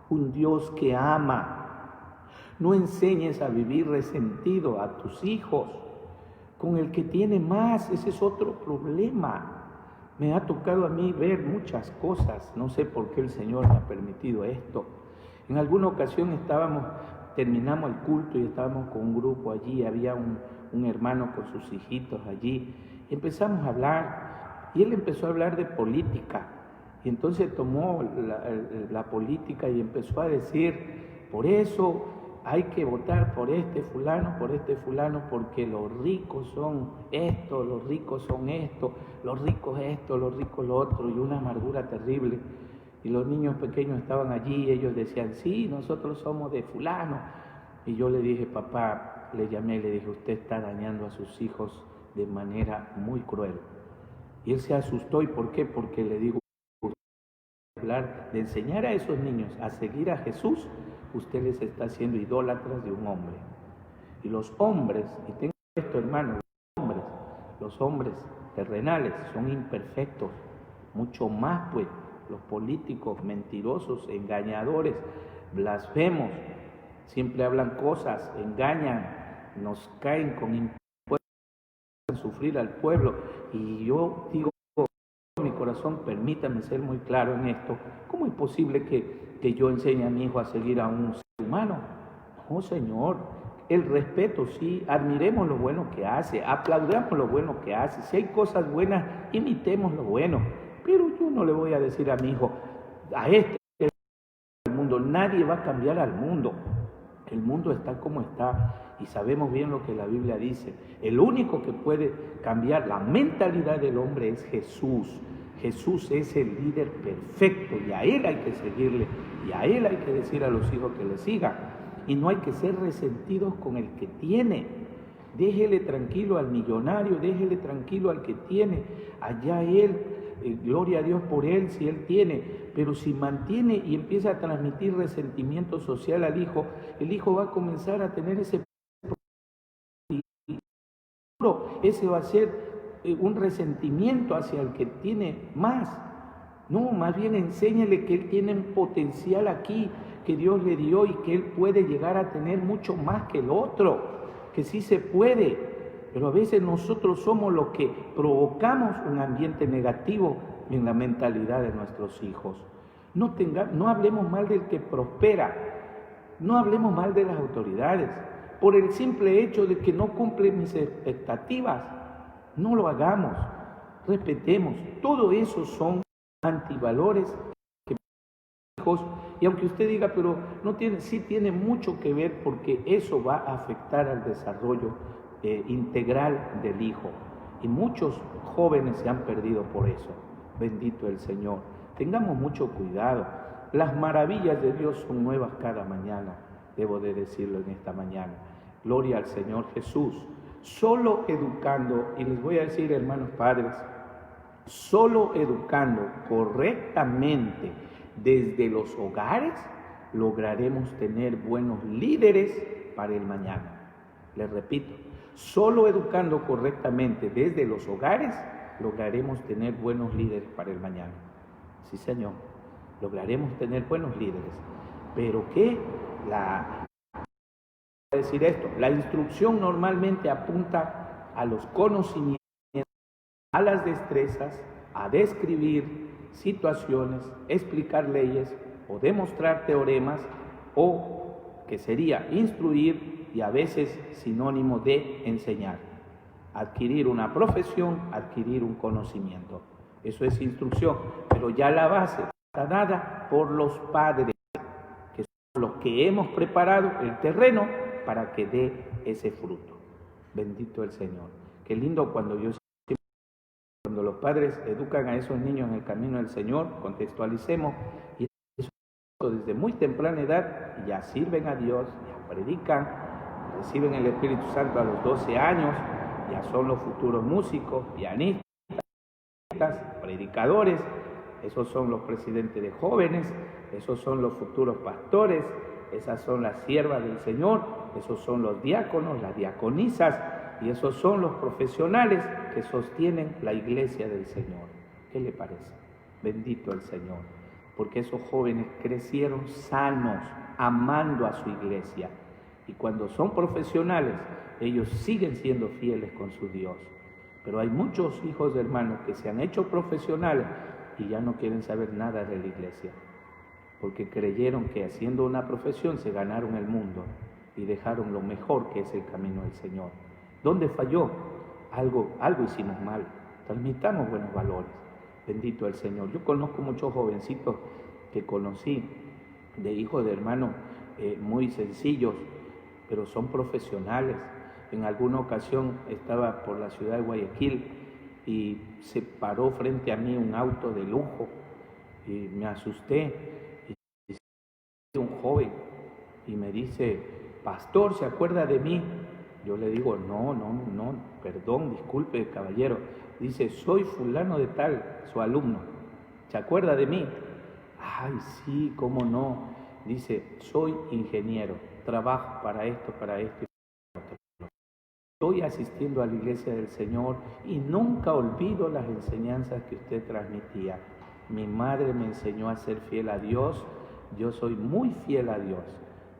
un Dios que ama. No enseñes a vivir resentido a tus hijos con el que tiene más. Ese es otro problema. Me ha tocado a mí ver muchas cosas, no sé por qué el Señor me ha permitido esto. En alguna ocasión terminamos el culto y estábamos con un grupo allí, había un hermano con sus hijitos allí. Empezamos a hablar y él empezó a hablar de política. Y entonces tomó la política y empezó a decir, por eso hay que votar por este fulano, porque los ricos son esto, los ricos son esto, los ricos esto, los ricos lo otro, y una amargura terrible. Y los niños pequeños estaban allí y ellos decían, sí, nosotros somos de fulano. Y yo le dije, papá, le llamé y le dije, usted está dañando a sus hijos de manera muy cruel. Y él se asustó. ¿Y por qué? Porque le digo, hablar de enseñar a esos niños a seguir a Jesús, usted les está haciendo idólatras de un hombre. Y los hombres, y tengo esto, hermano, los hombres terrenales son imperfectos, mucho más pues los políticos mentirosos, engañadores, blasfemos, siempre hablan cosas, engañan, nos caen con impuestos, sufrir al pueblo. Y yo digo, mi corazón, permítame ser muy claro en esto, ¿cómo es posible que yo enseñe a mi hijo a seguir a un ser humano? No, Señor, el respeto sí, admiremos lo bueno que hace, aplaudamos lo bueno que hace, si hay cosas buenas, imitemos lo bueno, pero yo no le voy a decir a mi hijo, a este el mundo, nadie va a cambiar al mundo, el mundo está como está y sabemos bien lo que la Biblia dice. El único que puede cambiar la mentalidad del hombre es Jesús. Jesús es el líder perfecto y a Él hay que seguirle y a Él hay que decir a los hijos que le sigan. Y no hay que ser resentidos con el que tiene. Déjele tranquilo al millonario, déjele tranquilo al que tiene. Allá él, gloria a Dios por él si él tiene. Pero si mantiene y empieza a transmitir resentimiento social al hijo, el hijo va a comenzar a tener ese va a ser un resentimiento hacia el que tiene más. No, más bien enséñale que él tiene un potencial aquí que Dios le dio y que él puede llegar a tener mucho más que el otro, que sí se puede. Pero a veces nosotros somos los que provocamos un ambiente negativo en la mentalidad de nuestros hijos. No hablemos mal del que prospera, no hablemos mal de las autoridades, por el simple hecho de que no cumplen mis expectativas. No lo hagamos, respetemos. Todo eso son antivalores hijos, y aunque usted diga, pero no tiene, sí tiene mucho que ver, porque eso va a afectar al desarrollo integral del hijo. Y muchos jóvenes se han perdido por eso. Bendito el Señor. Tengamos mucho cuidado. Las maravillas de Dios son nuevas cada mañana, debo de decirlo en esta mañana. Gloria al Señor Jesús. Solo educando, y les voy a decir, hermanos padres, solo educando correctamente desde los hogares, lograremos tener buenos líderes para el mañana. Les repito, solo educando correctamente desde los hogares, lograremos tener buenos líderes para el mañana. Sí, Señor, lograremos tener buenos líderes. Pero decir esto, la instrucción normalmente apunta a los conocimientos, a las destrezas, a describir situaciones, explicar leyes o demostrar teoremas, o que sería instruir, y a veces sinónimo de enseñar. Adquirir una profesión, adquirir un conocimiento. Eso es instrucción, pero ya la base está dada por los padres, que son los que hemos preparado el terreno para que dé ese fruto. Bendito el Señor. Qué lindo cuando los padres educan a esos niños en el camino del Señor, contextualicemos, y desde muy temprana edad ya sirven a Dios, ya predican, reciben el Espíritu Santo a los 12 años, ya son los futuros músicos, pianistas, predicadores, esos son los presidentes de jóvenes, esos son los futuros pastores, esas son las siervas del Señor, esos son los diáconos, las diaconisas, y esos son los profesionales que sostienen la iglesia del Señor. ¿Qué le parece? Bendito el Señor, porque esos jóvenes crecieron sanos, amando a su iglesia, y cuando son profesionales, ellos siguen siendo fieles con su Dios. Pero hay muchos hijos de hermanos que se han hecho profesionales y ya no quieren saber nada de la iglesia, porque creyeron que haciendo una profesión se ganaron el mundo y dejaron lo mejor, que es el camino del Señor. ¿Dónde falló? Algo hicimos mal. Transmitamos buenos valores. Bendito el Señor. Yo conozco muchos jovencitos que conocí, de hijos de hermanos muy sencillos, pero son profesionales. En alguna ocasión estaba por la ciudad de Guayaquil y se paró frente a mí un auto de lujo y me asusté. Y un joven y me dice: pastor, ¿se acuerda de mí? Yo le digo: no, perdón, disculpe, caballero. Dice: soy fulano de tal, su alumno. ¿Se acuerda de mí? Ay, sí, cómo no. Dice: soy ingeniero, trabajo para esto. Estoy asistiendo a la iglesia del Señor y nunca olvido las enseñanzas que usted transmitía. Mi madre me enseñó a ser fiel a Dios, yo soy muy fiel a Dios.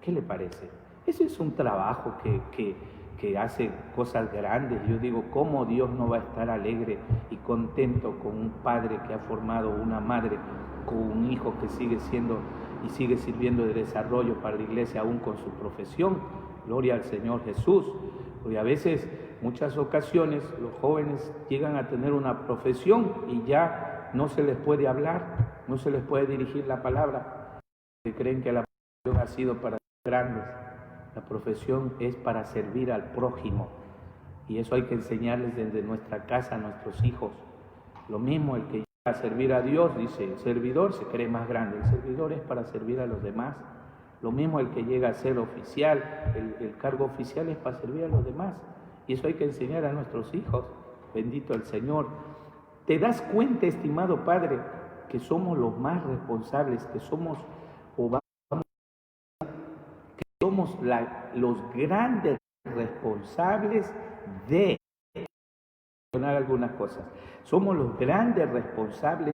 ¿Qué le parece? Ese es un trabajo que hace cosas grandes. Yo digo, ¿cómo Dios no va a estar alegre y contento con un padre que ha formado, una madre con un hijo que sigue siendo y sigue sirviendo de desarrollo para la iglesia aún con su profesión? Gloria al Señor Jesús. Porque a veces, muchas ocasiones, los jóvenes llegan a tener una profesión y ya no se les puede hablar, no se les puede dirigir la palabra, porque creen que la profesión ha sido para grandes. La profesión es para servir al prójimo, y eso hay que enseñarles desde nuestra casa a nuestros hijos. Lo mismo el que llega a servir a Dios, dice, el servidor se cree más grande, el servidor es para servir a los demás. Lo mismo el que llega a ser oficial, el cargo oficial es para servir a los demás, y eso hay que enseñar a nuestros hijos. Bendito el Señor. ¿Te das cuenta, estimado Padre, que somos los más responsables, que somos los grandes responsables de mencionar algunas cosas? Somos los grandes responsables,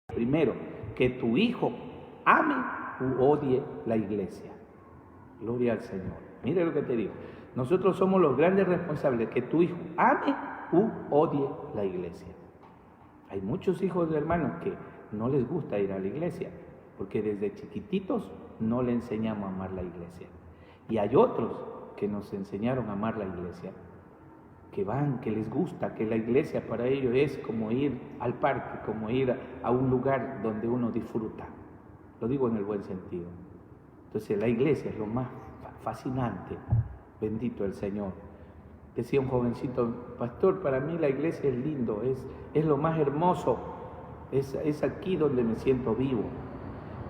primero, que tu hijo ame u odie la iglesia. Gloria al Señor. Mire lo que te digo. Nosotros somos los grandes responsables, que tu hijo ame u odie la iglesia. Hay muchos hijos de hermanos que no les gusta ir a la iglesia, porque desde chiquititos no le enseñamos a amar la iglesia. Y hay otros que nos enseñaron a amar la iglesia, que van, que les gusta, que la iglesia para ellos es como ir al parque, como ir a un lugar donde uno disfruta. lo digo en el buen sentido. Entonces la iglesia es lo más fascinante, bendito el Señor. Decía un jovencito: pastor, para mí la iglesia es lindo, es lo más hermoso, es aquí donde me siento vivo.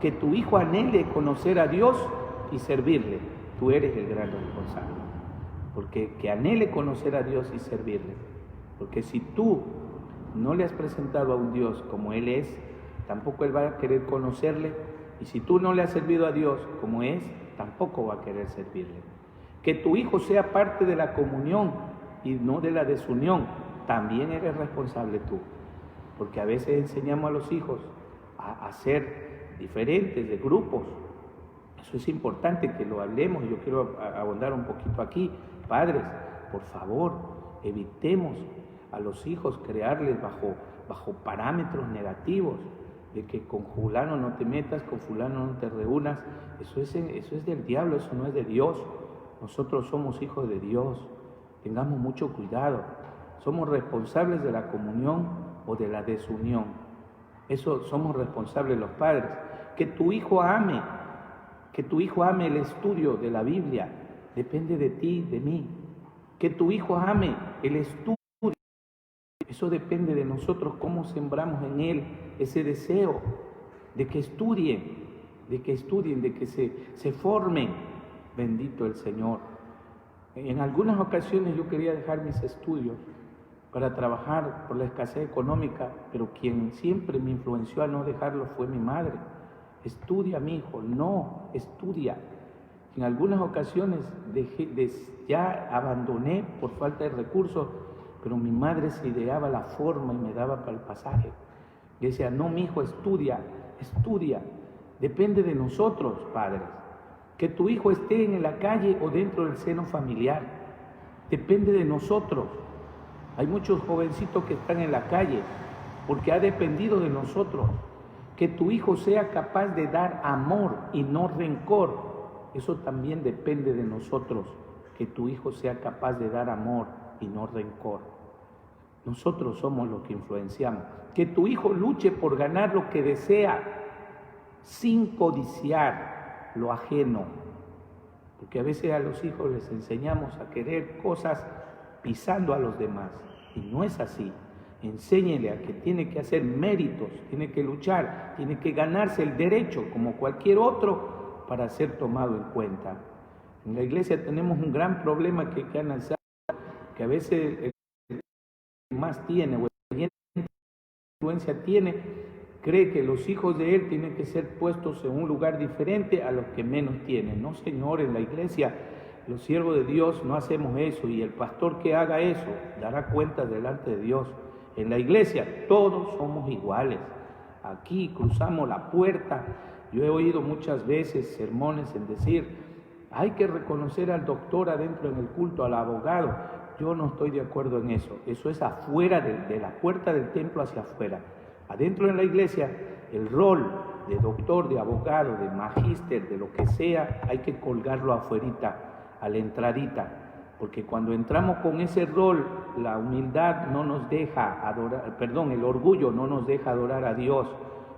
Que tu hijo anhele conocer a Dios y servirle, tú eres el gran responsable. Porque que anhele conocer a Dios y servirle. Porque si tú no le has presentado a un Dios como Él es, tampoco Él va a querer conocerle. Y si tú no le has servido a Dios como es, tampoco va a querer servirle. Que tu hijo sea parte de la comunión y no de la desunión, también eres responsable tú. Porque a veces enseñamos a los hijos a ser diferentes de grupos. Eso es importante que lo hablemos. Yo quiero abundar un poquito aquí. Padres, por favor, evitemos a los hijos crearles bajo parámetros negativos, de que con fulano no te metas, con fulano no te reúnas. Eso es del diablo, eso no es de Dios. Nosotros somos hijos de Dios, tengamos mucho cuidado. Somos responsables de la comunión o de la desunión. Eso somos responsables los padres. Que tu hijo ame el estudio de la Biblia, depende de ti, de mí. Que tu hijo ame el estudio, eso depende de nosotros, cómo sembramos en él ese deseo de que estudien, de que se formen. Bendito el Señor. En algunas ocasiones yo quería dejar mis estudios para trabajar por la escasez económica, pero quien siempre me influenció a no dejarlo fue mi madre. Estudia, mi hijo, no, estudia. En algunas ocasiones ya abandoné por falta de recursos, pero mi madre se ideaba la forma y me daba para el pasaje. Y decía: no, mi hijo, estudia. Depende de nosotros, padres. Que tu hijo esté en la calle o dentro del seno familiar, depende de nosotros. Hay muchos jovencitos que están en la calle porque ha dependido de nosotros. Que tu hijo sea capaz de dar amor y no rencor, eso también depende de nosotros. Que tu hijo sea capaz de dar amor y no rencor. Nosotros somos los que influenciamos. Que tu hijo luche por ganar lo que desea, sin codiciar lo ajeno. Porque a veces a los hijos les enseñamos a querer cosas pisando a los demás. Y no es así. Enséñele a que tiene que hacer méritos, tiene que luchar, tiene que ganarse el derecho, como cualquier otro, para ser tomado en cuenta. En la iglesia tenemos un gran problema que hay que analizar, que a veces el que más tiene o el que influencia tiene, cree que los hijos de él tienen que ser puestos en un lugar diferente a los que menos tienen. No, Señor, en la iglesia los siervos de Dios no hacemos eso, y el pastor que haga eso dará cuenta delante de Dios. En la iglesia todos somos iguales. Aquí cruzamos la puerta. Yo he oído muchas veces sermones en decir: hay que reconocer al doctor adentro en el culto, al abogado. Yo no estoy de acuerdo en eso. Eso es afuera de la puerta del templo, hacia afuera. Adentro en la iglesia, el rol de doctor, de abogado, de magíster, de lo que sea, hay que colgarlo afuerita, a la entradita. Porque cuando entramos con ese rol, la humildad no nos deja adorar, el orgullo no nos deja adorar a Dios,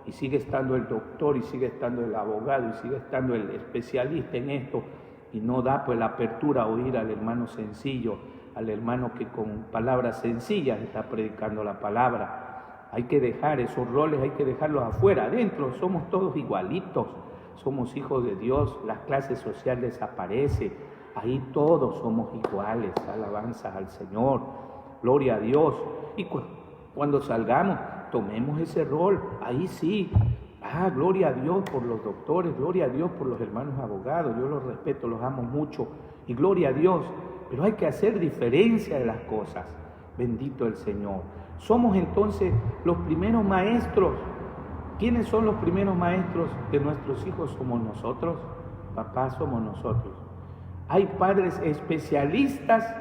y sigue estando el doctor, y sigue estando el abogado, y sigue estando el especialista en esto, y no da pues la apertura a oír al hermano sencillo, al hermano que con palabras sencillas está predicando la palabra. Hay que dejar esos roles, hay que dejarlos afuera. Adentro somos todos igualitos, somos hijos de Dios, la clase social desaparece. Ahí todos somos iguales, alabanzas al Señor, gloria a Dios. Y cuando salgamos, tomemos ese rol, ahí sí. Gloria a Dios por los doctores, gloria a Dios por los hermanos abogados, yo los respeto, los amo mucho, y gloria a Dios. Pero hay que hacer diferencia de las cosas, bendito el Señor. Somos entonces los primeros maestros. ¿Quiénes son los primeros maestros de nuestros hijos? Somos nosotros, papás, somos nosotros. Hay padres especialistas,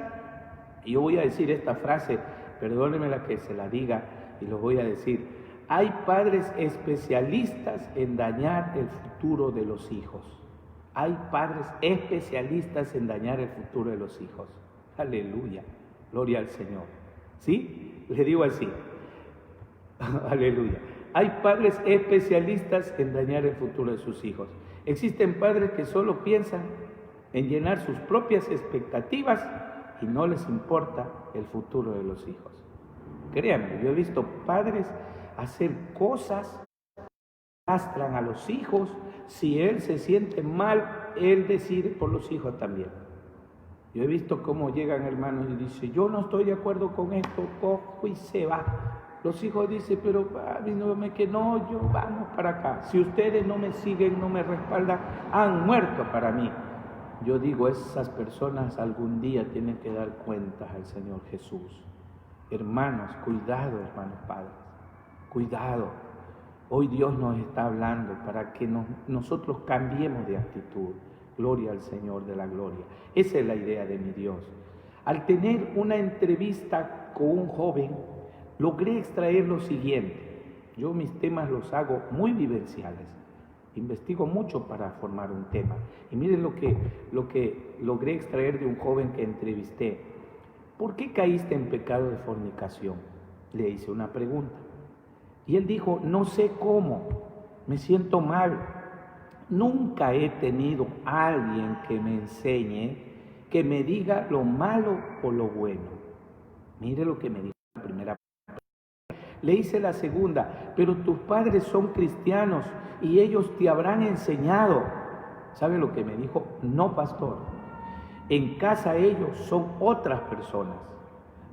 y yo voy a decir esta frase, perdónenme la que se la diga, y lo voy a decir. Hay padres especialistas en dañar el futuro de los hijos. Hay padres especialistas en dañar el futuro de los hijos. Aleluya, gloria al Señor. ¿Sí? Le digo así. Aleluya. Hay padres especialistas en dañar el futuro de sus hijos. Existen padres que solo piensan en llenar sus propias expectativas y no les importa el futuro de los hijos. Créanme, yo he visto padres hacer cosas que arrastran a los hijos. Si él se siente mal, él decide por los hijos también. Yo he visto cómo llegan hermanos y dicen, yo no estoy de acuerdo con esto, cojo y se va. Los hijos dicen, pero que no, yo vamos para acá. Si ustedes no me siguen, no me respaldan, han muerto para mí. Yo digo, esas personas algún día tienen que dar cuentas al Señor Jesús. Hermanos, cuidado, hermanos padres, cuidado. Hoy Dios nos está hablando para que nosotros cambiemos de actitud. Gloria al Señor de la gloria. Esa es la idea de mi Dios. Al tener una entrevista con un joven, logré extraer lo siguiente. Yo mis temas los hago muy vivenciales. Investigo mucho para formar un tema. Y miren lo que logré extraer de un joven que entrevisté. ¿Por qué caíste en pecado de fornicación? Le hice una pregunta. Y él dijo, no sé cómo, me siento mal. Nunca he tenido a alguien que me enseñe, que me diga lo malo o lo bueno. Mire lo que me dijo la primera. Le hice la segunda, pero tus padres son cristianos y ellos te habrán enseñado. ¿Sabe lo que me dijo? No, pastor. En casa ellos son otras personas.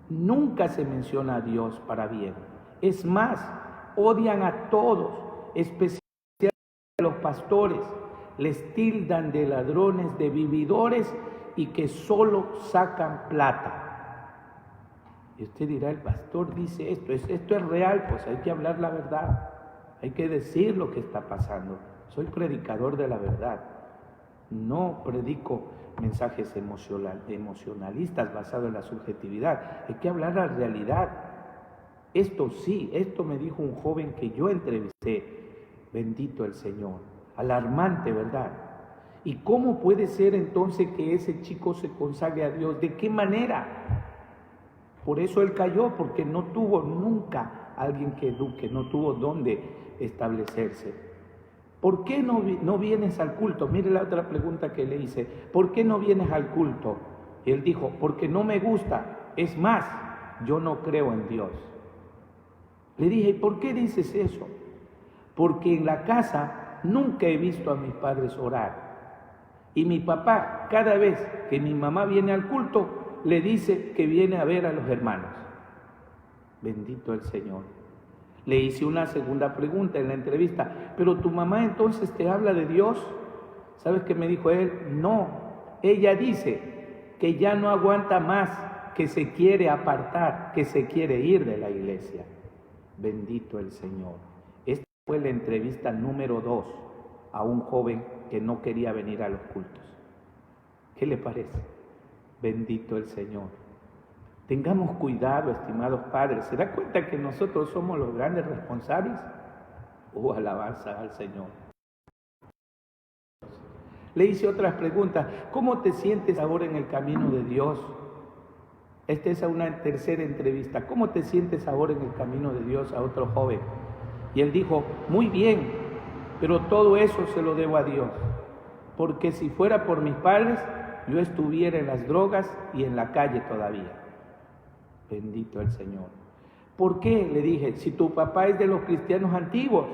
Nunca se menciona a Dios para bien. Es más, odian a todos, especialmente a los pastores. Les tildan de ladrones, de vividores y que solo sacan plata. Y usted dirá, el pastor dice esto es real, pues hay que hablar la verdad, hay que decir lo que está pasando. Soy predicador de la verdad, no predico mensajes emocionalistas basados en la subjetividad, hay que hablar la realidad. Esto sí, esto me dijo un joven que yo entrevisté, bendito el Señor, alarmante, ¿verdad? ¿Y cómo puede ser entonces que ese chico se consagre a Dios? ¿De qué manera? Por eso él cayó, porque no tuvo nunca alguien que eduque, no tuvo dónde establecerse. ¿Por qué no vienes al culto? Mire la otra pregunta que le hice. ¿Por qué no vienes al culto? Y él dijo, porque no me gusta. Es más, yo no creo en Dios. Le dije, ¿y por qué dices eso? Porque en la casa nunca he visto a mis padres orar. Y mi papá, cada vez que mi mamá viene al culto, le dice que viene a ver a los hermanos. Bendito el Señor. Le hice una segunda pregunta en la entrevista, pero tu mamá entonces te habla de Dios. ¿Sabes qué me dijo él? No, ella dice que ya no aguanta más, que se quiere apartar, que se quiere ir de la iglesia. Bendito el Señor. Esta fue la entrevista número 2 a un joven que no quería venir a los cultos. ¿Qué le parece? Bendito el Señor. Tengamos cuidado, estimados padres. ¿Se da cuenta que nosotros somos los grandes responsables? Alabanza al Señor. Le hice otras preguntas. ¿Cómo te sientes ahora en el camino de Dios? Esta es una tercera entrevista. ¿Cómo te sientes ahora en el camino de Dios? A otro joven. Y él dijo, muy bien, pero todo eso se lo debo a Dios. Porque si fuera por mis padres, yo estuviera en las drogas y en la calle todavía. Bendito el Señor. ¿Por qué? Le dije, si tu papá es de los cristianos antiguos.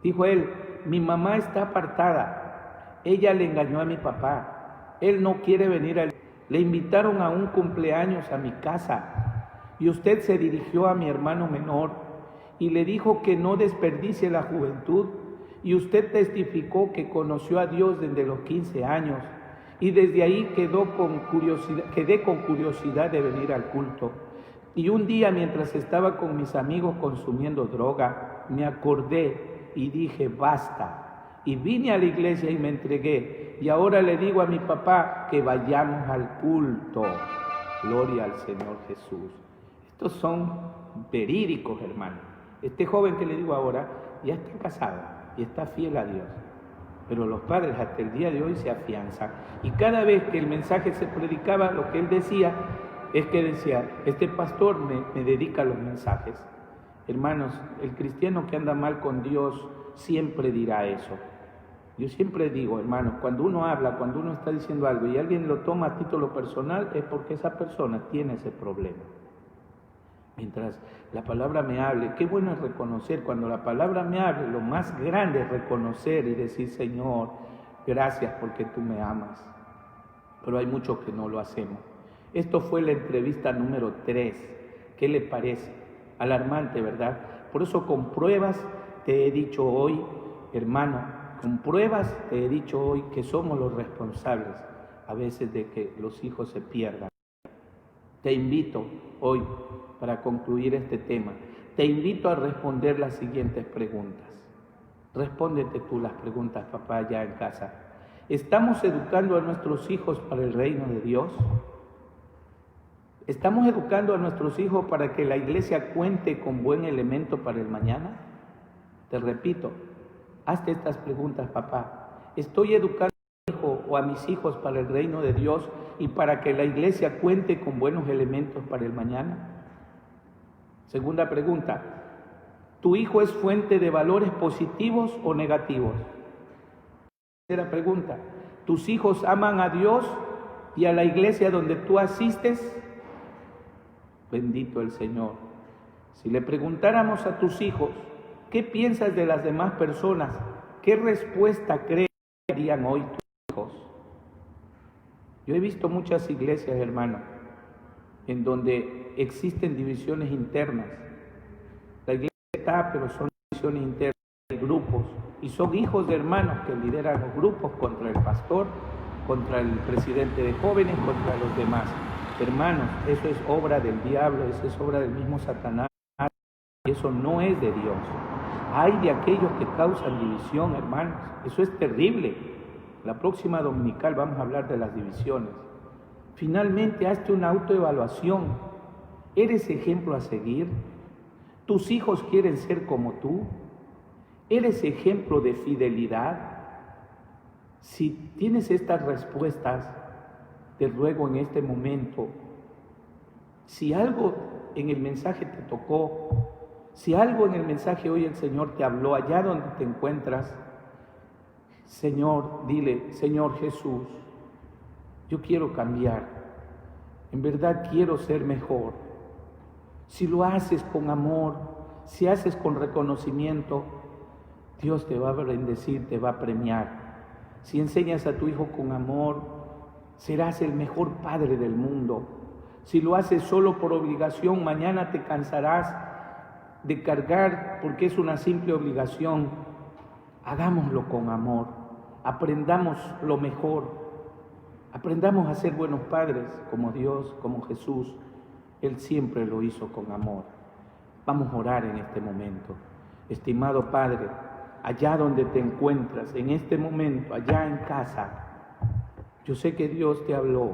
Dijo él, mi mamá está apartada. Ella le engañó a mi papá. Él no quiere venir al... Le invitaron a un cumpleaños a mi casa. Y usted se dirigió a mi hermano menor y le dijo que no desperdicie la juventud. Y usted testificó que conoció a Dios desde los 15 años. Y desde ahí quedé con curiosidad de venir al culto. Y un día, mientras estaba con mis amigos consumiendo droga, me acordé y dije, basta. Y vine a la iglesia y me entregué. Y ahora le digo a mi papá que vayamos al culto. Gloria al Señor Jesús. Estos son verídicos, hermano. Este joven que le digo ahora ya está casado y está fiel a Dios. Pero los padres hasta el día de hoy se afianzan. Y cada vez que el mensaje se predicaba, lo que él decía es que decía, este pastor me dedica los mensajes. Hermanos, el cristiano que anda mal con Dios siempre dirá eso. Yo siempre digo, hermanos, cuando uno habla, cuando uno está diciendo algo y alguien lo toma a título personal, es porque esa persona tiene ese problema. Mientras la palabra me hable, qué bueno es reconocer, cuando la palabra me hable, lo más grande es reconocer y decir, Señor, gracias porque tú me amas. Pero hay muchos que no lo hacemos. Esto fue la entrevista número 3. ¿Qué le parece? Alarmante, ¿verdad? Por eso con pruebas te he dicho hoy, hermano, con pruebas te he dicho hoy que somos los responsables a veces de que los hijos se pierdan. Te invito hoy, para concluir este tema, te invito a responder las siguientes preguntas. Respóndete tú las preguntas, papá, ya en casa. ¿Estamos educando a nuestros hijos para el reino de Dios? ¿Estamos educando a nuestros hijos para que la iglesia cuente con buen elemento para el mañana? Te repito, hazte estas preguntas, papá. ¿Estoy educando a mi hijo o a mis hijos para el reino de Dios y para que la iglesia cuente con buenos elementos para el mañana? Segunda pregunta, ¿tu hijo es fuente de valores positivos o negativos? Tercera pregunta, ¿tus hijos aman a Dios y a la iglesia donde tú asistes? Bendito el Señor. Si le preguntáramos a tus hijos, ¿qué piensas de las demás personas? ¿Qué respuesta crees que darían hoy tus hijos? Yo he visto muchas iglesias, hermano, en donde existen divisiones internas. La iglesia está, pero son divisiones internas, hay grupos, y son hijos de hermanos que lideran los grupos contra el pastor, contra el presidente de jóvenes, contra los demás. Hermanos, eso es obra del diablo, eso es obra del mismo Satanás, y eso no es de Dios. Hay de aquellos que causan división, hermanos, eso es terrible. La próxima dominical vamos a hablar de las divisiones. Finalmente, hazte una autoevaluación. ¿Eres ejemplo a seguir? ¿Tus hijos quieren ser como tú? ¿Eres ejemplo de fidelidad? Si tienes estas respuestas, te ruego en este momento, si algo en el mensaje te tocó, si algo en el mensaje hoy el Señor te habló allá donde te encuentras, Señor, dile, Señor Jesús, yo quiero cambiar, en verdad quiero ser mejor. Si lo haces con amor, si haces con reconocimiento, Dios te va a bendecir, te va a premiar. Si enseñas a tu hijo con amor, serás el mejor padre del mundo. Si lo haces solo por obligación, mañana te cansarás de cargar porque es una simple obligación. Hagámoslo con amor, aprendamos lo mejor, aprendamos a ser buenos padres como Dios, como Jesús. Él siempre lo hizo con amor. Vamos a orar en este momento. Estimado Padre, allá donde te encuentras, en este momento, allá en casa, yo sé que Dios te habló,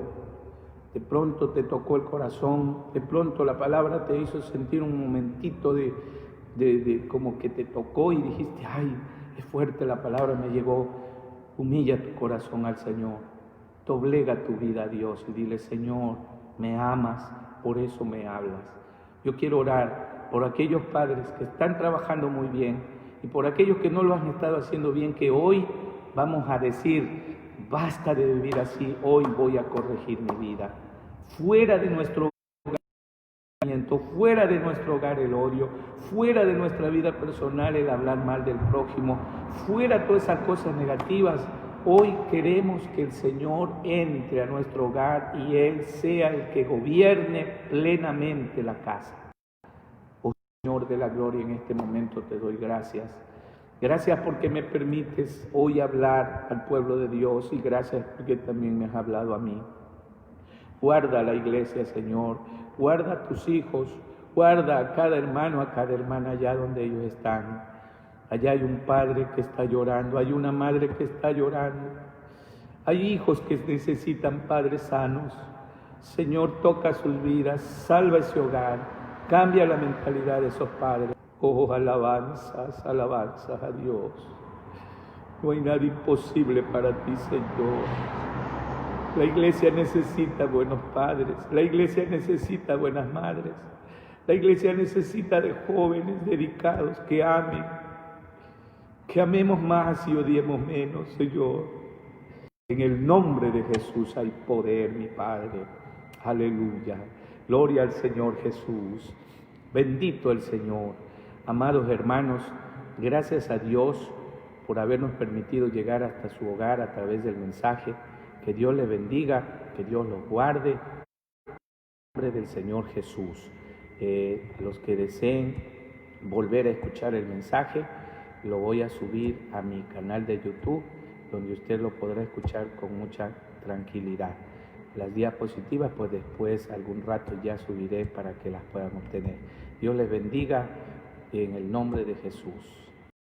de pronto te tocó el corazón, de pronto la palabra te hizo sentir un momentito de como que te tocó y dijiste, ay, es fuerte la palabra, me llegó. Humilla tu corazón al Señor, doblega tu vida a Dios y dile, Señor, me amas, por eso me hablas. Yo quiero orar por aquellos padres que están trabajando muy bien y por aquellos que no lo han estado haciendo bien, que hoy vamos a decir, basta de vivir así, hoy voy a corregir mi vida. Fuera de nuestro hogar, fuera de nuestro hogar el odio, fuera de nuestra vida personal el hablar mal del prójimo, fuera todas esas cosas negativas. Hoy queremos que el Señor entre a nuestro hogar y Él sea el que gobierne plenamente la casa. Oh Señor de la gloria, en este momento te doy gracias. Gracias porque me permites hoy hablar al pueblo de Dios y gracias porque también me has hablado a mí. Guarda a la iglesia, Señor, guarda a tus hijos, guarda a cada hermano, a cada hermana allá donde ellos están. Allá hay un padre que está llorando, hay una madre que está llorando, hay hijos que necesitan padres sanos. Señor, toca sus vidas, salva ese hogar, cambia la mentalidad de esos padres. Oh, alabanzas, alabanzas a Dios. No hay nada imposible para ti, Señor. La iglesia necesita buenos padres, la iglesia necesita buenas madres, La iglesia necesita de jóvenes dedicados que amen, que amemos más y odiemos menos, Señor. En el nombre de Jesús hay poder, mi Padre. Aleluya. Gloria al Señor Jesús. Bendito el Señor. Amados hermanos, gracias a Dios por habernos permitido llegar hasta su hogar a través del mensaje. Que Dios les bendiga, que Dios los guarde. En el nombre del Señor Jesús. Los que deseen volver a escuchar el mensaje, lo voy a subir a mi canal de YouTube, donde usted lo podrá escuchar con mucha tranquilidad. Las diapositivas, pues después, algún rato ya subiré para que las puedan obtener. Dios les bendiga en el nombre de Jesús.